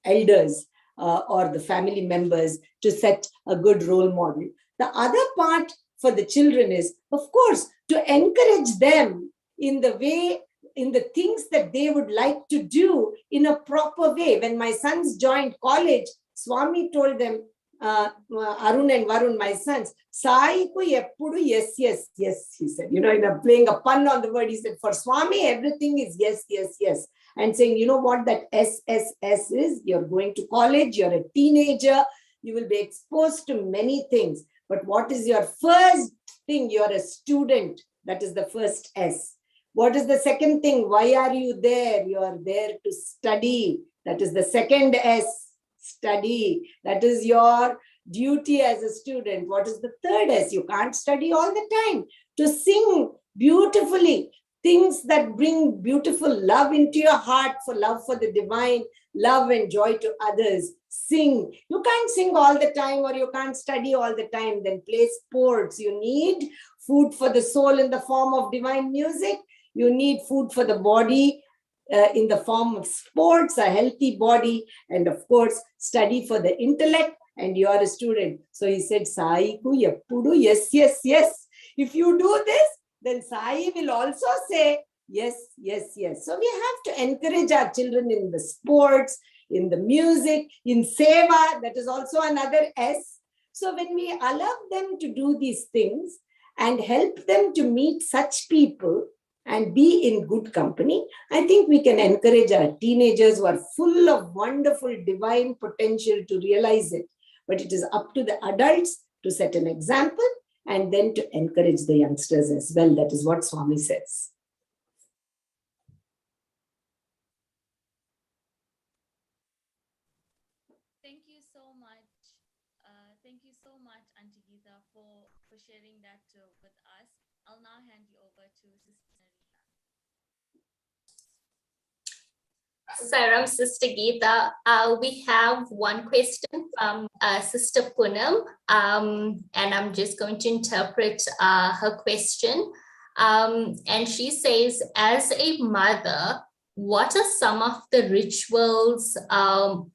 elders or the family members to set a good role model. The other part for the children is, of course, to encourage them in the way, in the things that they would like to do in a proper way. When my sons joined college, Swami told them, Arun and Varun, my sons, Sai ku eppudu yes, yes, yes, he said. Playing a pun on the word, he said, for Swami, everything is yes, yes, yes. And saying, you know what that SSS is? You're going to college, you're a teenager, you will be exposed to many things. But what is your first thing? You're a student. That is the first S. What is the second thing? Why are you there? You are there to study. That is the second S. Study. That is your duty as a student. What is the third S? You can't study all the time. To sing beautifully, things that bring beautiful love into your heart, for love for the divine, love and joy to others. Sing. You can't sing all the time, or you can't study all the time. Then play sports. You need food for the soul in the form of divine music. You need food for the body in the form of sports, a healthy body, and of course, study for the intellect, and you are a student. So he said, Sai ku eppudu, yes, yes, yes. If you do this, then Sai will also say, yes, yes, yes. So we have to encourage our children in the sports, in the music, in seva, that is also another S. So when we allow them to do these things and help them to meet such people and be in good company, I think we can encourage our teenagers who are full of wonderful divine potential to realize it. But it is up to the adults to set an example and then to encourage the youngsters as well. That is what Swami says. Thank you so much. Thank you so much, Auntie Geeta, for sharing that with us. I'll now hand you over to Sister Nari. Sairam, Sister Geeta. We have one question from Sister Poonam, and I'm just going to interpret her question. And she says, as a mother, what are some of the rituals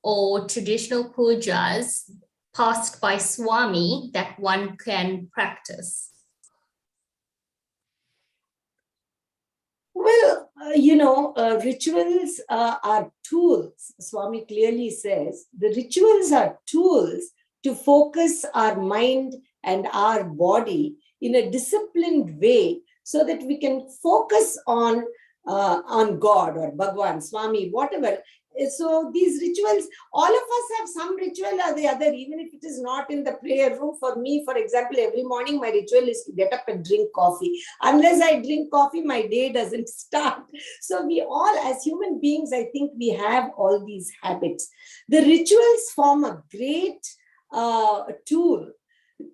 or traditional pujas passed by Swami that one can practice? Well, rituals are tools. Swami clearly says the rituals are tools to focus our mind and our body in a disciplined way so that we can focus on God or Bhagwan, Swami, whatever. So these rituals, all of us have some ritual or the other, even if it is not in the prayer room. For me, for example, every morning my ritual is to get up and drink coffee. Unless I drink coffee, my day doesn't start. So we all, as human beings, I think we have all these habits. The rituals form a great tool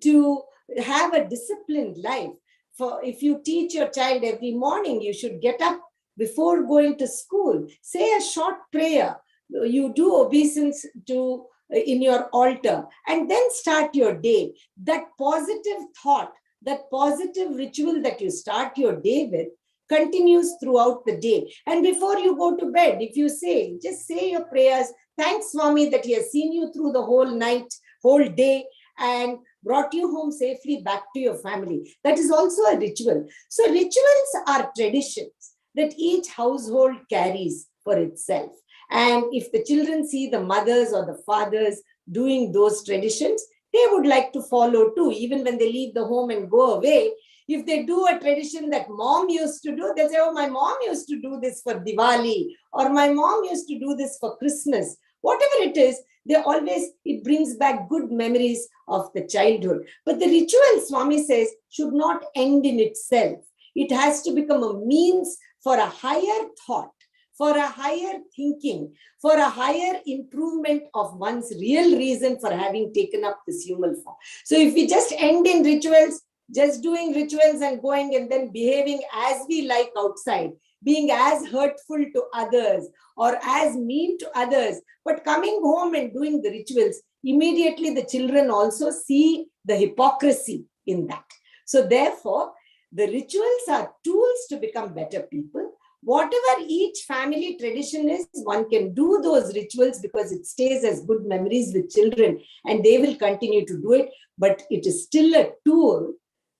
to have a disciplined life. For if you teach your child every morning, you should get up before going to school, say a short prayer, you do obeisance to in your altar, and then start your day. That positive thought, that positive ritual that you start your day with continues throughout the day. And before you go to bed, if you just say your prayers, thanks Swami that he has seen you through the whole night, whole day, and brought you home safely back to your family. That is also a ritual. So rituals are traditions that each household carries for itself. And if the children see the mothers or the fathers doing those traditions, they would like to follow too. Even when they leave the home and go away, if they do a tradition that mom used to do, they say, oh, my mom used to do this for Diwali, or my mom used to do this for Christmas. Whatever it is, it brings back good memories of the childhood. But the ritual, Swami says, should not end in itself. It has to become a means for a higher thought, for a higher thinking, for a higher improvement of one's real reason for having taken up this human form. So if we just end in rituals, just doing rituals and going and then behaving as we like outside, being as hurtful to others or as mean to others, but coming home and doing the rituals, immediately the children also see the hypocrisy in that. So therefore, the rituals are tools to become better people. Whatever each family tradition is, one can do those rituals because it stays as good memories with children and they will continue to do it. But it is still a tool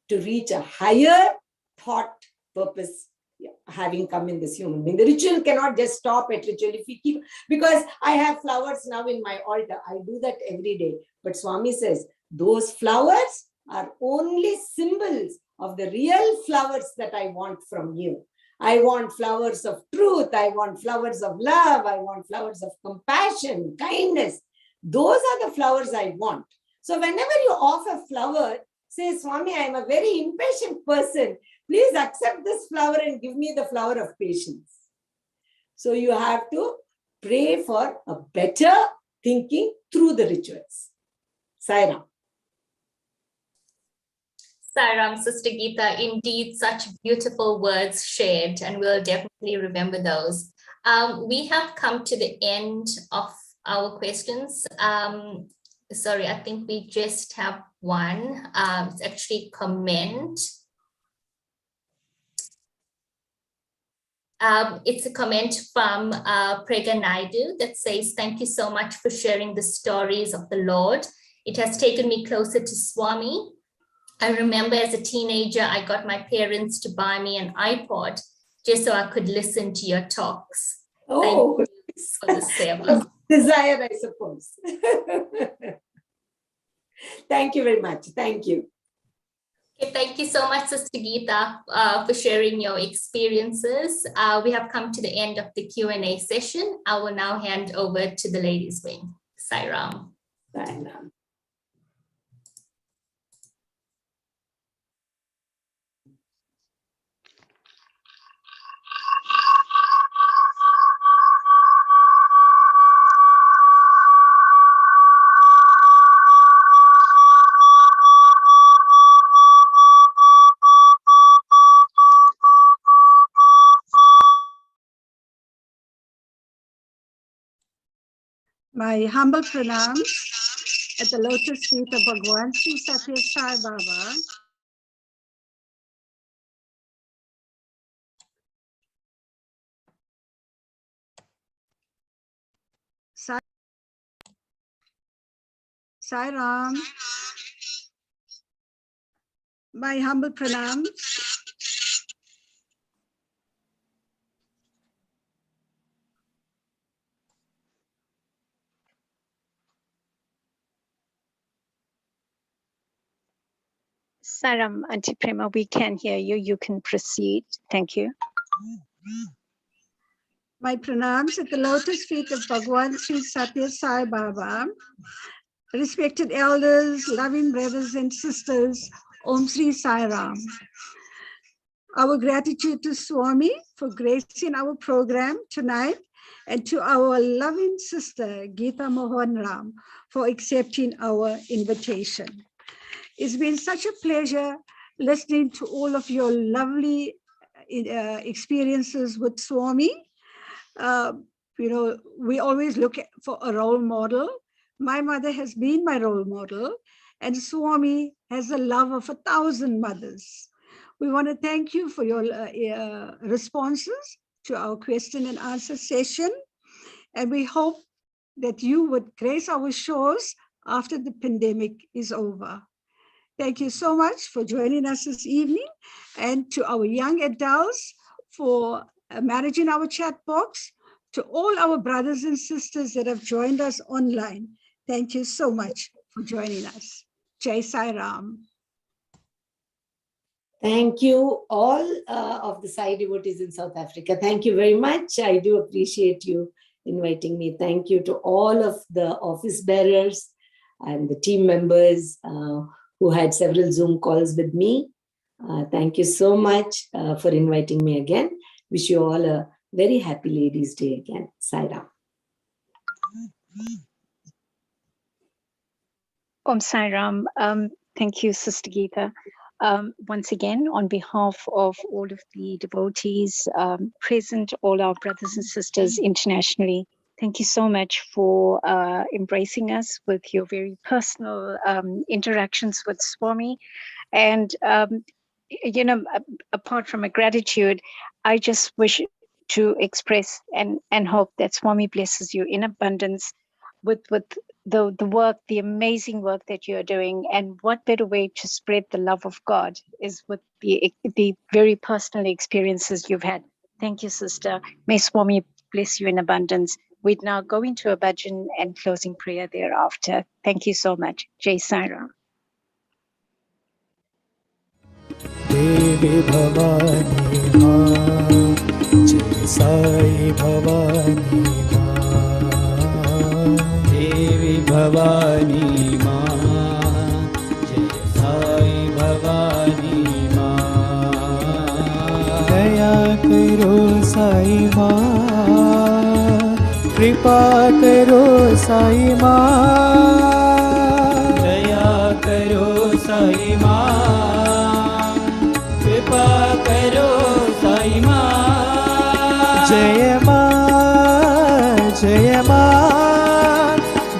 to reach a higher thought purpose having come in this human being. The ritual cannot just stop at ritual. If we keep, because I have flowers now in my altar, I do that every day. But Swami says, those flowers are only symbols of the real flowers that I want from you. I want flowers of truth. I want flowers of love. I want flowers of compassion, kindness. Those are the flowers I want. So whenever you offer flower, say, Swami, I am a very impatient person. Please accept this flower and give me the flower of patience. So you have to pray for a better thinking through the rituals. Sairam. Sairam, Sister Geeta, indeed such beautiful words shared, and we'll definitely remember those. We have come to the end of our questions. Sorry, I think we just have one. It's actually a comment. It's a comment from Prega Naidu that says, thank you so much for sharing the stories of the Lord. It has taken me closer to Swami. I remember as a teenager, I got my parents to buy me an iPod just so I could listen to your talks. Oh, thank you for the seva. Desire, I suppose. Thank you very much. Thank you. Okay, thank you so much, Sister Geeta, for sharing your experiences. We have come to the end of the Q&A session. I will now hand over to the ladies' wing. Sairam. Sairam. My humble pranams at the lotus feet of Bhagwan Sri Satya Sai Baba. Sai Ram. My humble pranams Saram, Auntie Prema, we can hear you. You can proceed. Thank you. My pranams at the lotus feet of Bhagwan Sri Satya Sai Baba. Respected elders, loving brothers and sisters, Om Sri Sai Ram. Our gratitude to Swami for gracing our program tonight, and to our loving sister, Geeta Mohan Ram, for accepting our invitation. It's been such a pleasure listening to all of your lovely experiences with Swami. We always look for a role model. My mother has been my role model, and Swami has the love of 1,000 mothers. We want to thank you for your responses to our question and answer session. And we hope that you would grace our shores after the pandemic is over. Thank you so much for joining us this evening, and to our young adults for managing our chat box, to all our brothers and sisters that have joined us online. Thank you so much for joining us. Jai Sai Ram. Thank you all of the Sai devotees in South Africa. Thank you very much. I do appreciate you inviting me. Thank you to all of the office bearers and the team members who had several Zoom calls with me. Thank you so much for inviting me again. Wish you all a very happy Ladies' Day again. Sai Ram. Om Sai Ram. Thank you, Sister Geeta. Once again, on behalf of all of the devotees present, all our brothers and sisters internationally, thank you so much for embracing us with your very personal interactions with Swami. And, apart from a gratitude, I just wish to express and hope that Swami blesses you in abundance with the work, the amazing work that you're doing. And what better way to spread the love of God is with the very personal experiences you've had. Thank you, sister. May Swami bless you in abundance. We'd now go into a bhajan and closing prayer thereafter. Thank you so much. Jai Sai Ram. Devi Bhavani Ma, Jai Sai Bhavani Ma, Devi Bhavani Ma, Jai Sai Bhavani Ma, Daya Karo Sai Ma, Kripa Karo Sai Ma, Daya Karo Sai Ma, Karo Sai Ma, Jaya Ma, Jaya Ma,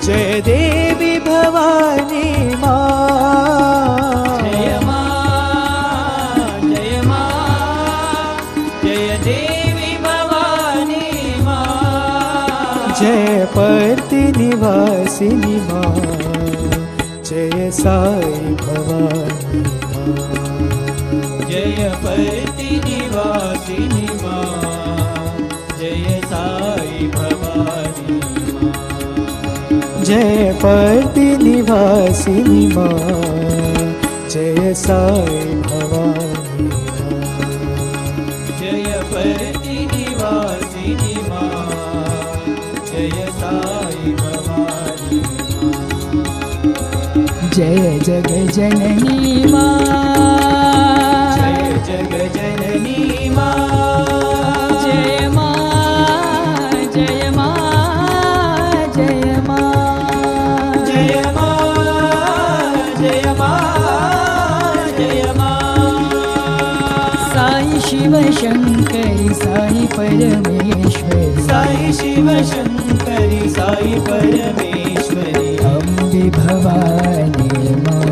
Jaya Devi Bhavani Ma, Jaya Ma, Jaya Ma, Jaya Devi Bhavani Ma, Jaya Pati Nivasini Ma, Jaya Sai Bhavani Ma, Jaya Pati Nivasini Ma, Jaya Sai Bhavani Ma, Jaya Pati Nivasini Ma, Jaya Sai Bhavani Ma, Jaya Pati Nivasini Ma, Jaya Sai Bhavani Ma, Jaya Jaga Janani Ma, Jai Janani Ma, Jai Ma, Jai Ma, Jai Ma, Jai Ma, Jai Ma, Jai Ma, Sai Shiva Shankar शङ्करि Sai परमेश्वरि Sai Shiv शङ्करि Sai परमेश्वरि Ambe Bhavani मां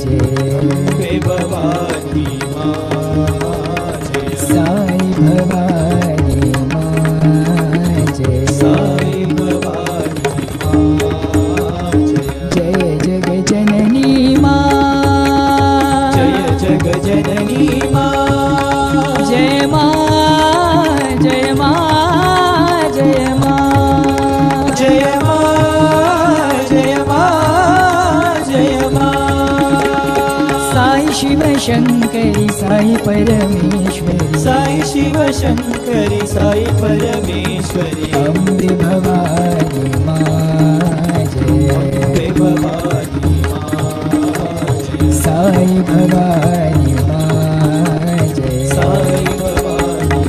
जय अम्बे भवानी मां जय साई भवानी मां जय साई भवानी मां जय जग जननी मां जय जग जननी मां जय मां जय मां जय मां जय मां जय मां जय मां साई शिव शङ्करि साई परमेश्वरि साई शिव शङ्करि साई परमेश्वरि अम्बे भवानी मां जय अम्बे भवानी मां साई भवानी मां जय साई भवानी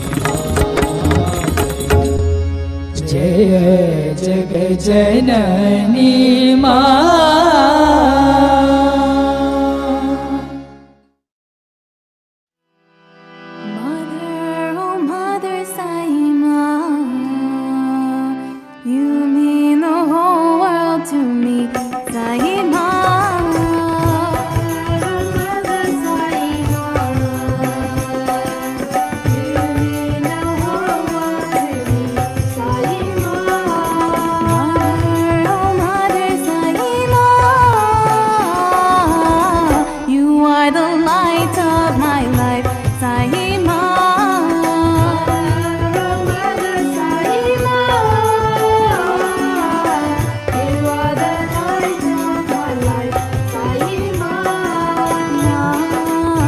जय जग जननी मां Mother, oh Mother Sai Ma, you mean the whole world to me, Sai Ma. Mother Sai Ma, you mean the whole world to me, Sai Ma. Mother, oh Mother Sai Ma, you are the light of my life, Sai Ma. Mother Sai Ma, you are the light of my life, Sai Ma.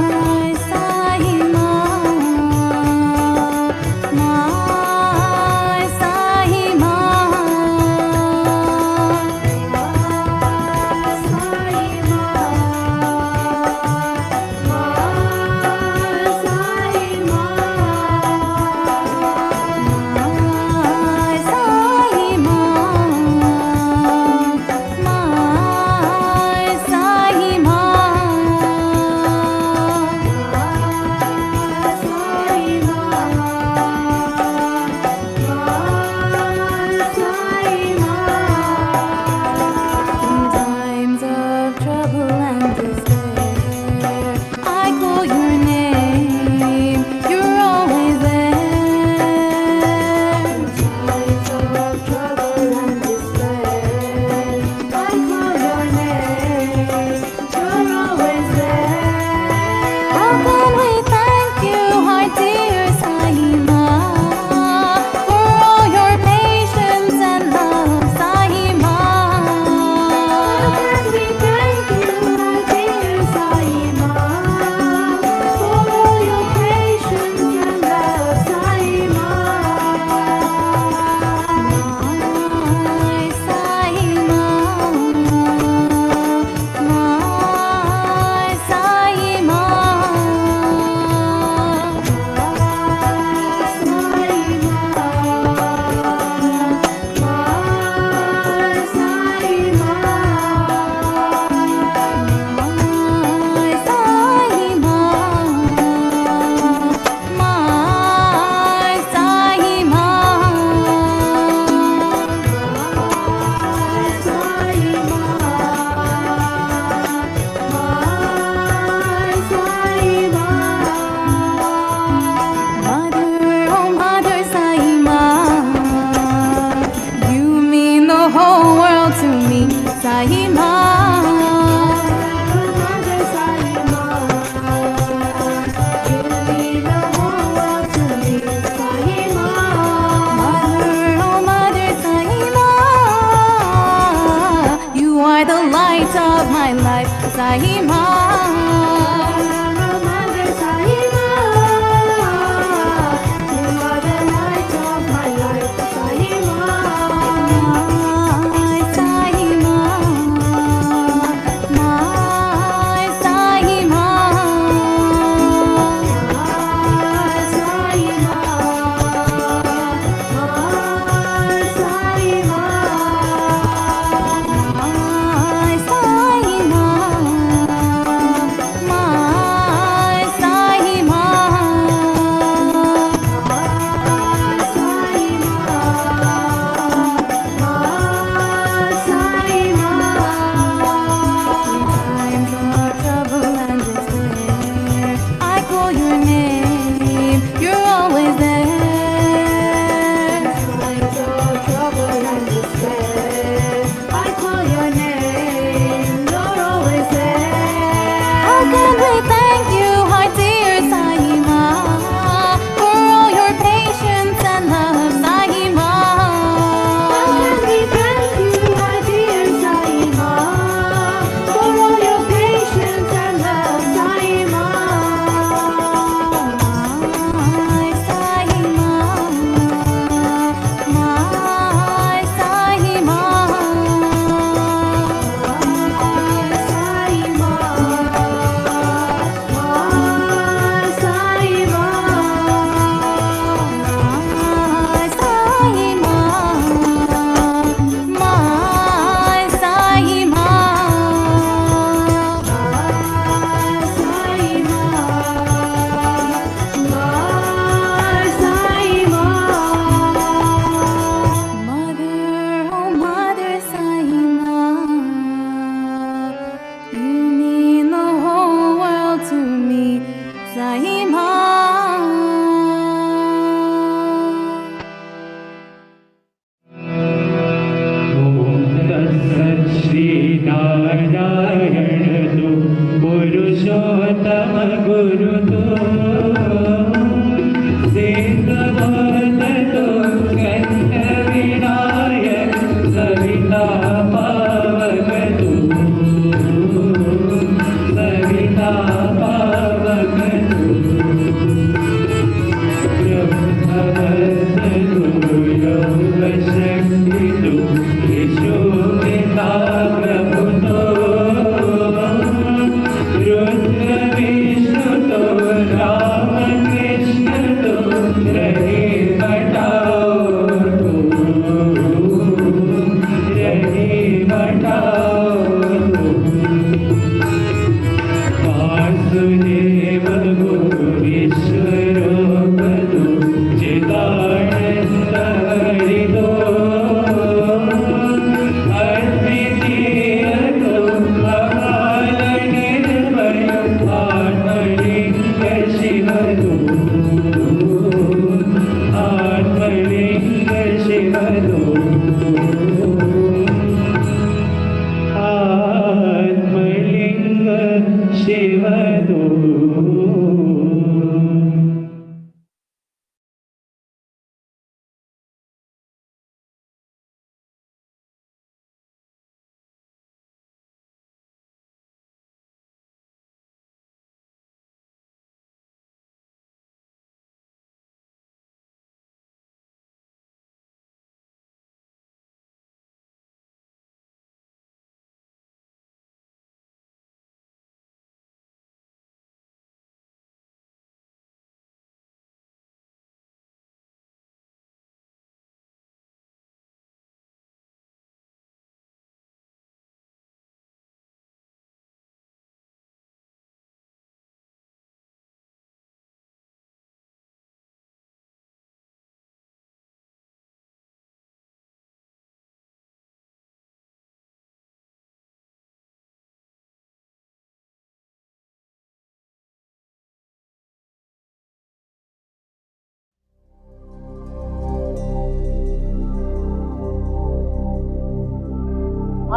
My Sai Ma, my Sai Ma, In times of trouble and despair, I call your name, you're always there. In times of trouble and despair, I call your name, you're always there. How can we thank you, our dear Sai Ma, for all your patience and love, Sai Ma? How can we thank you, our dear Sai Ma, for all your patience and love, Sai Ma? My Sai Ma, my Sai Ma, Mother, oh Mother Sai Ma, you mean the whole world to me, Sai Ma. Mother Sai Ma, you mean the whole world to me, Sai Ma. Mother, oh Mother Sai Ma, you are the light of my life, Sai Ma. Mother Sai Ma, you are the light of my life, Sai Ma. My Sai Ma, my Sai Ma, my Sai Ma, my Sai Ma, my Sai Ma.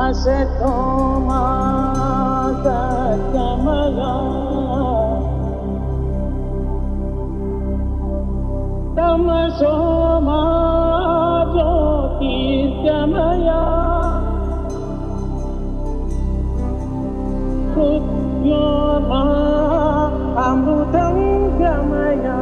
असतो मा सत्यमया तमसो मा ज्योतिर्गमया मृत्योर्मा अमृतं गमया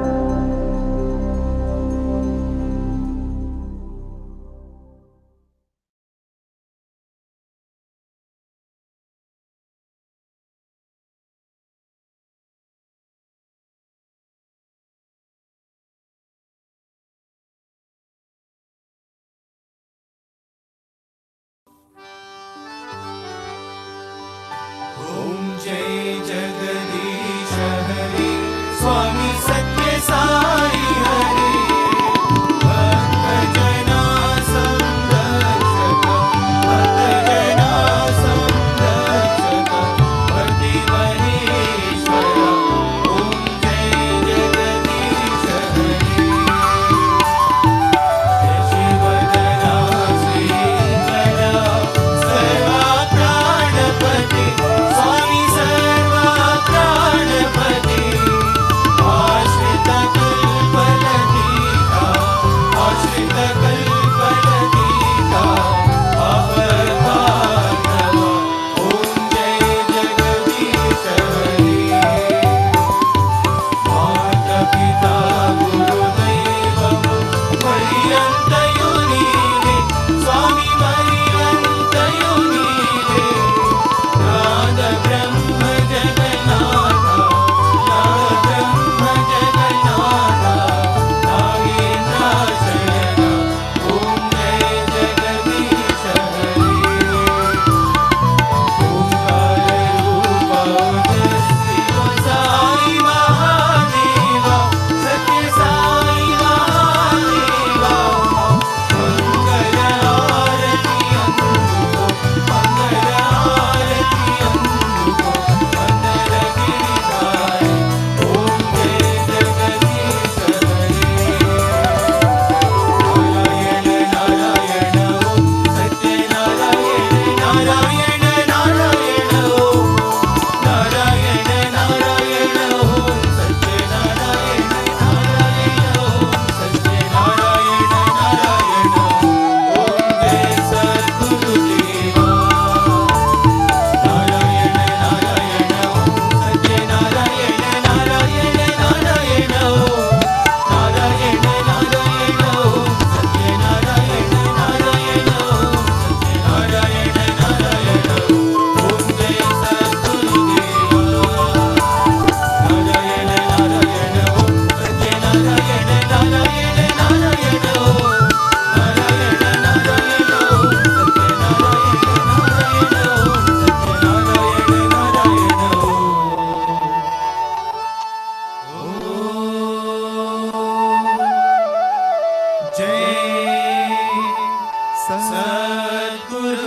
सद्गुरुदेवा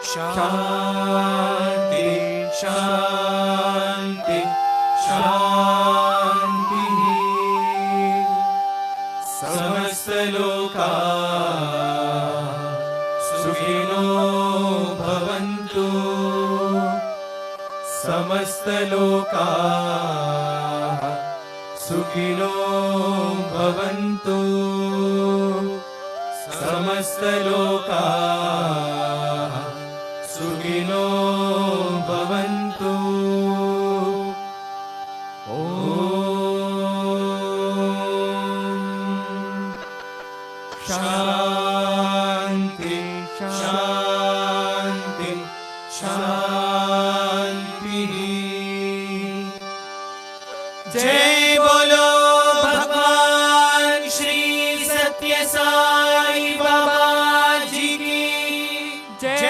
शान्ति शान्ति शान्तिः समस्तलोका सुखिनो भवन्तु समस्तलोका सुखिनो भवन्तु समस्तलोका सुखिनो भवन्तु ॐ शान्ति शान्ति शान्तिः जय बोलो भगवान श्री सत्य साई बाबा जी की जय।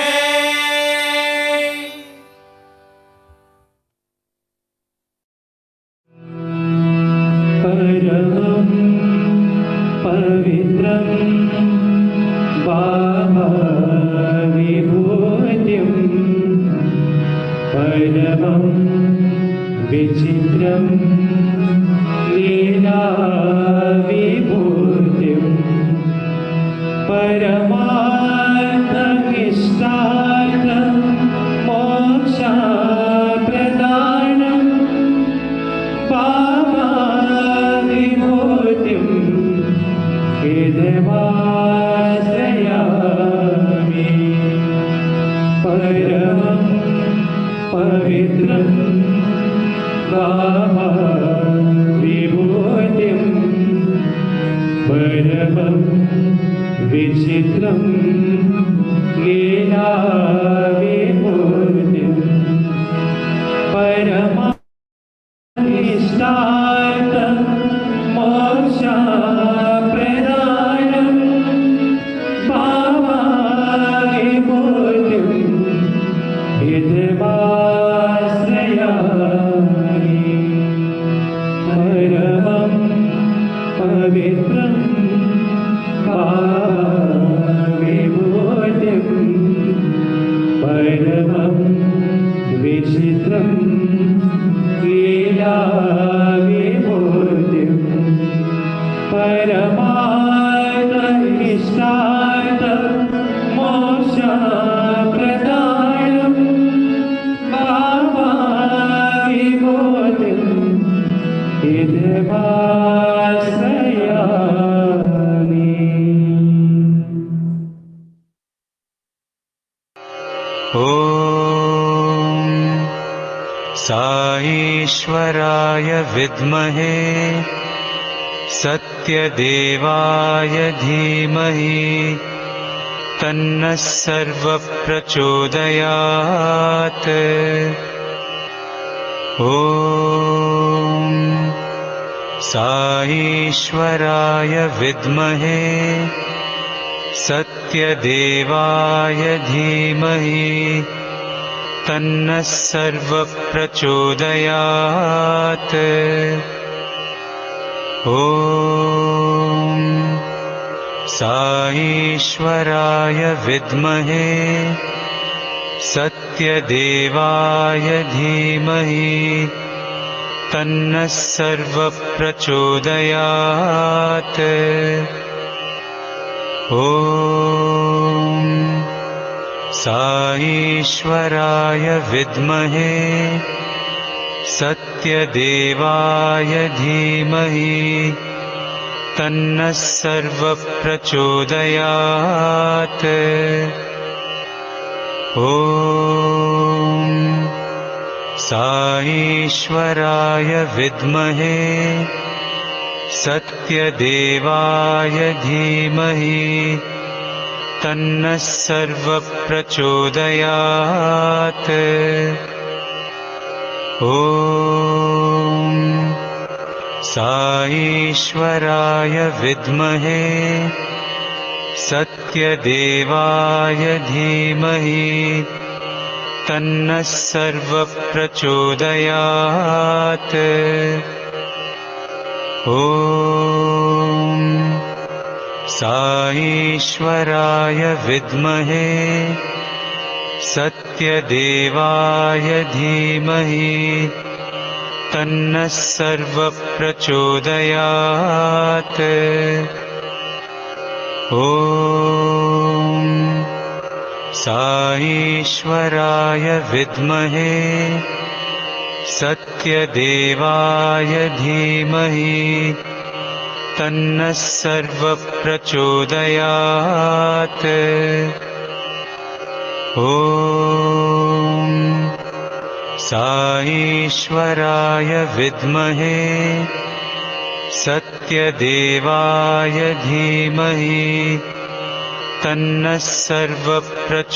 परमं पवित्रं वामविभूतिं परमं विचित्रं लीलाविभूतिं परमार्थमिष्टार्थं मोक्षप्रदानं विभूतिं हृदयमाश्रयामि परमं पवित्रं विभूतिं परमं विचित्रं लीलाविभूतिं इष्टार्थं मोक्षप्रदानं भावाविभूतिं हृदयमाश्रयामि परमं पवित्रं भावाविभूतिं परमं विचित्रं लीलाविभूतिं परमार्थमिष्टार्थं मोक्षप्रदानं भावाविभूतिं हृदयमाश्रयामि। ॐ साईश्वराय विद्महे सत्यदेवाय धीमहि तन्नः सर्वप्रचोदयात्। ॐ साईश्वराय विद्महे सत्यदेवाय धीमहि तन्नः सर्वप्रचोदयात्। ॐ साईश्वराय विद्महे सत्यदेवाय धीमहि तन्नः सर्वप्रचोदयात्। ॐ साईश्वराय विद्महे सत्यदेवाय धीमहि तन्नः सर्वप्रचोदयात्। ॐ साईश्वराय विद्महे सत्यदेवाय धीमहि तन्नः सर्वप्रचोदयात्। ॐ साईश्वराय विद्महे सत्यदेवाय धीमहि तन्नः सर्वप्रचोदयात् ॐ साईश्वराय विद्महे सत्यदेवाय धीमहि तन्नः सर्वप्रचोदयात् ॐ साईश्वराय विद्महे सत्यदेवाय धीमहि तन्नः सर्वप्रचोदयात् ॐ साईश्वराय विद्महे सत्यदेवाय धीमहि तन्नः सर्वप्रचोदयात्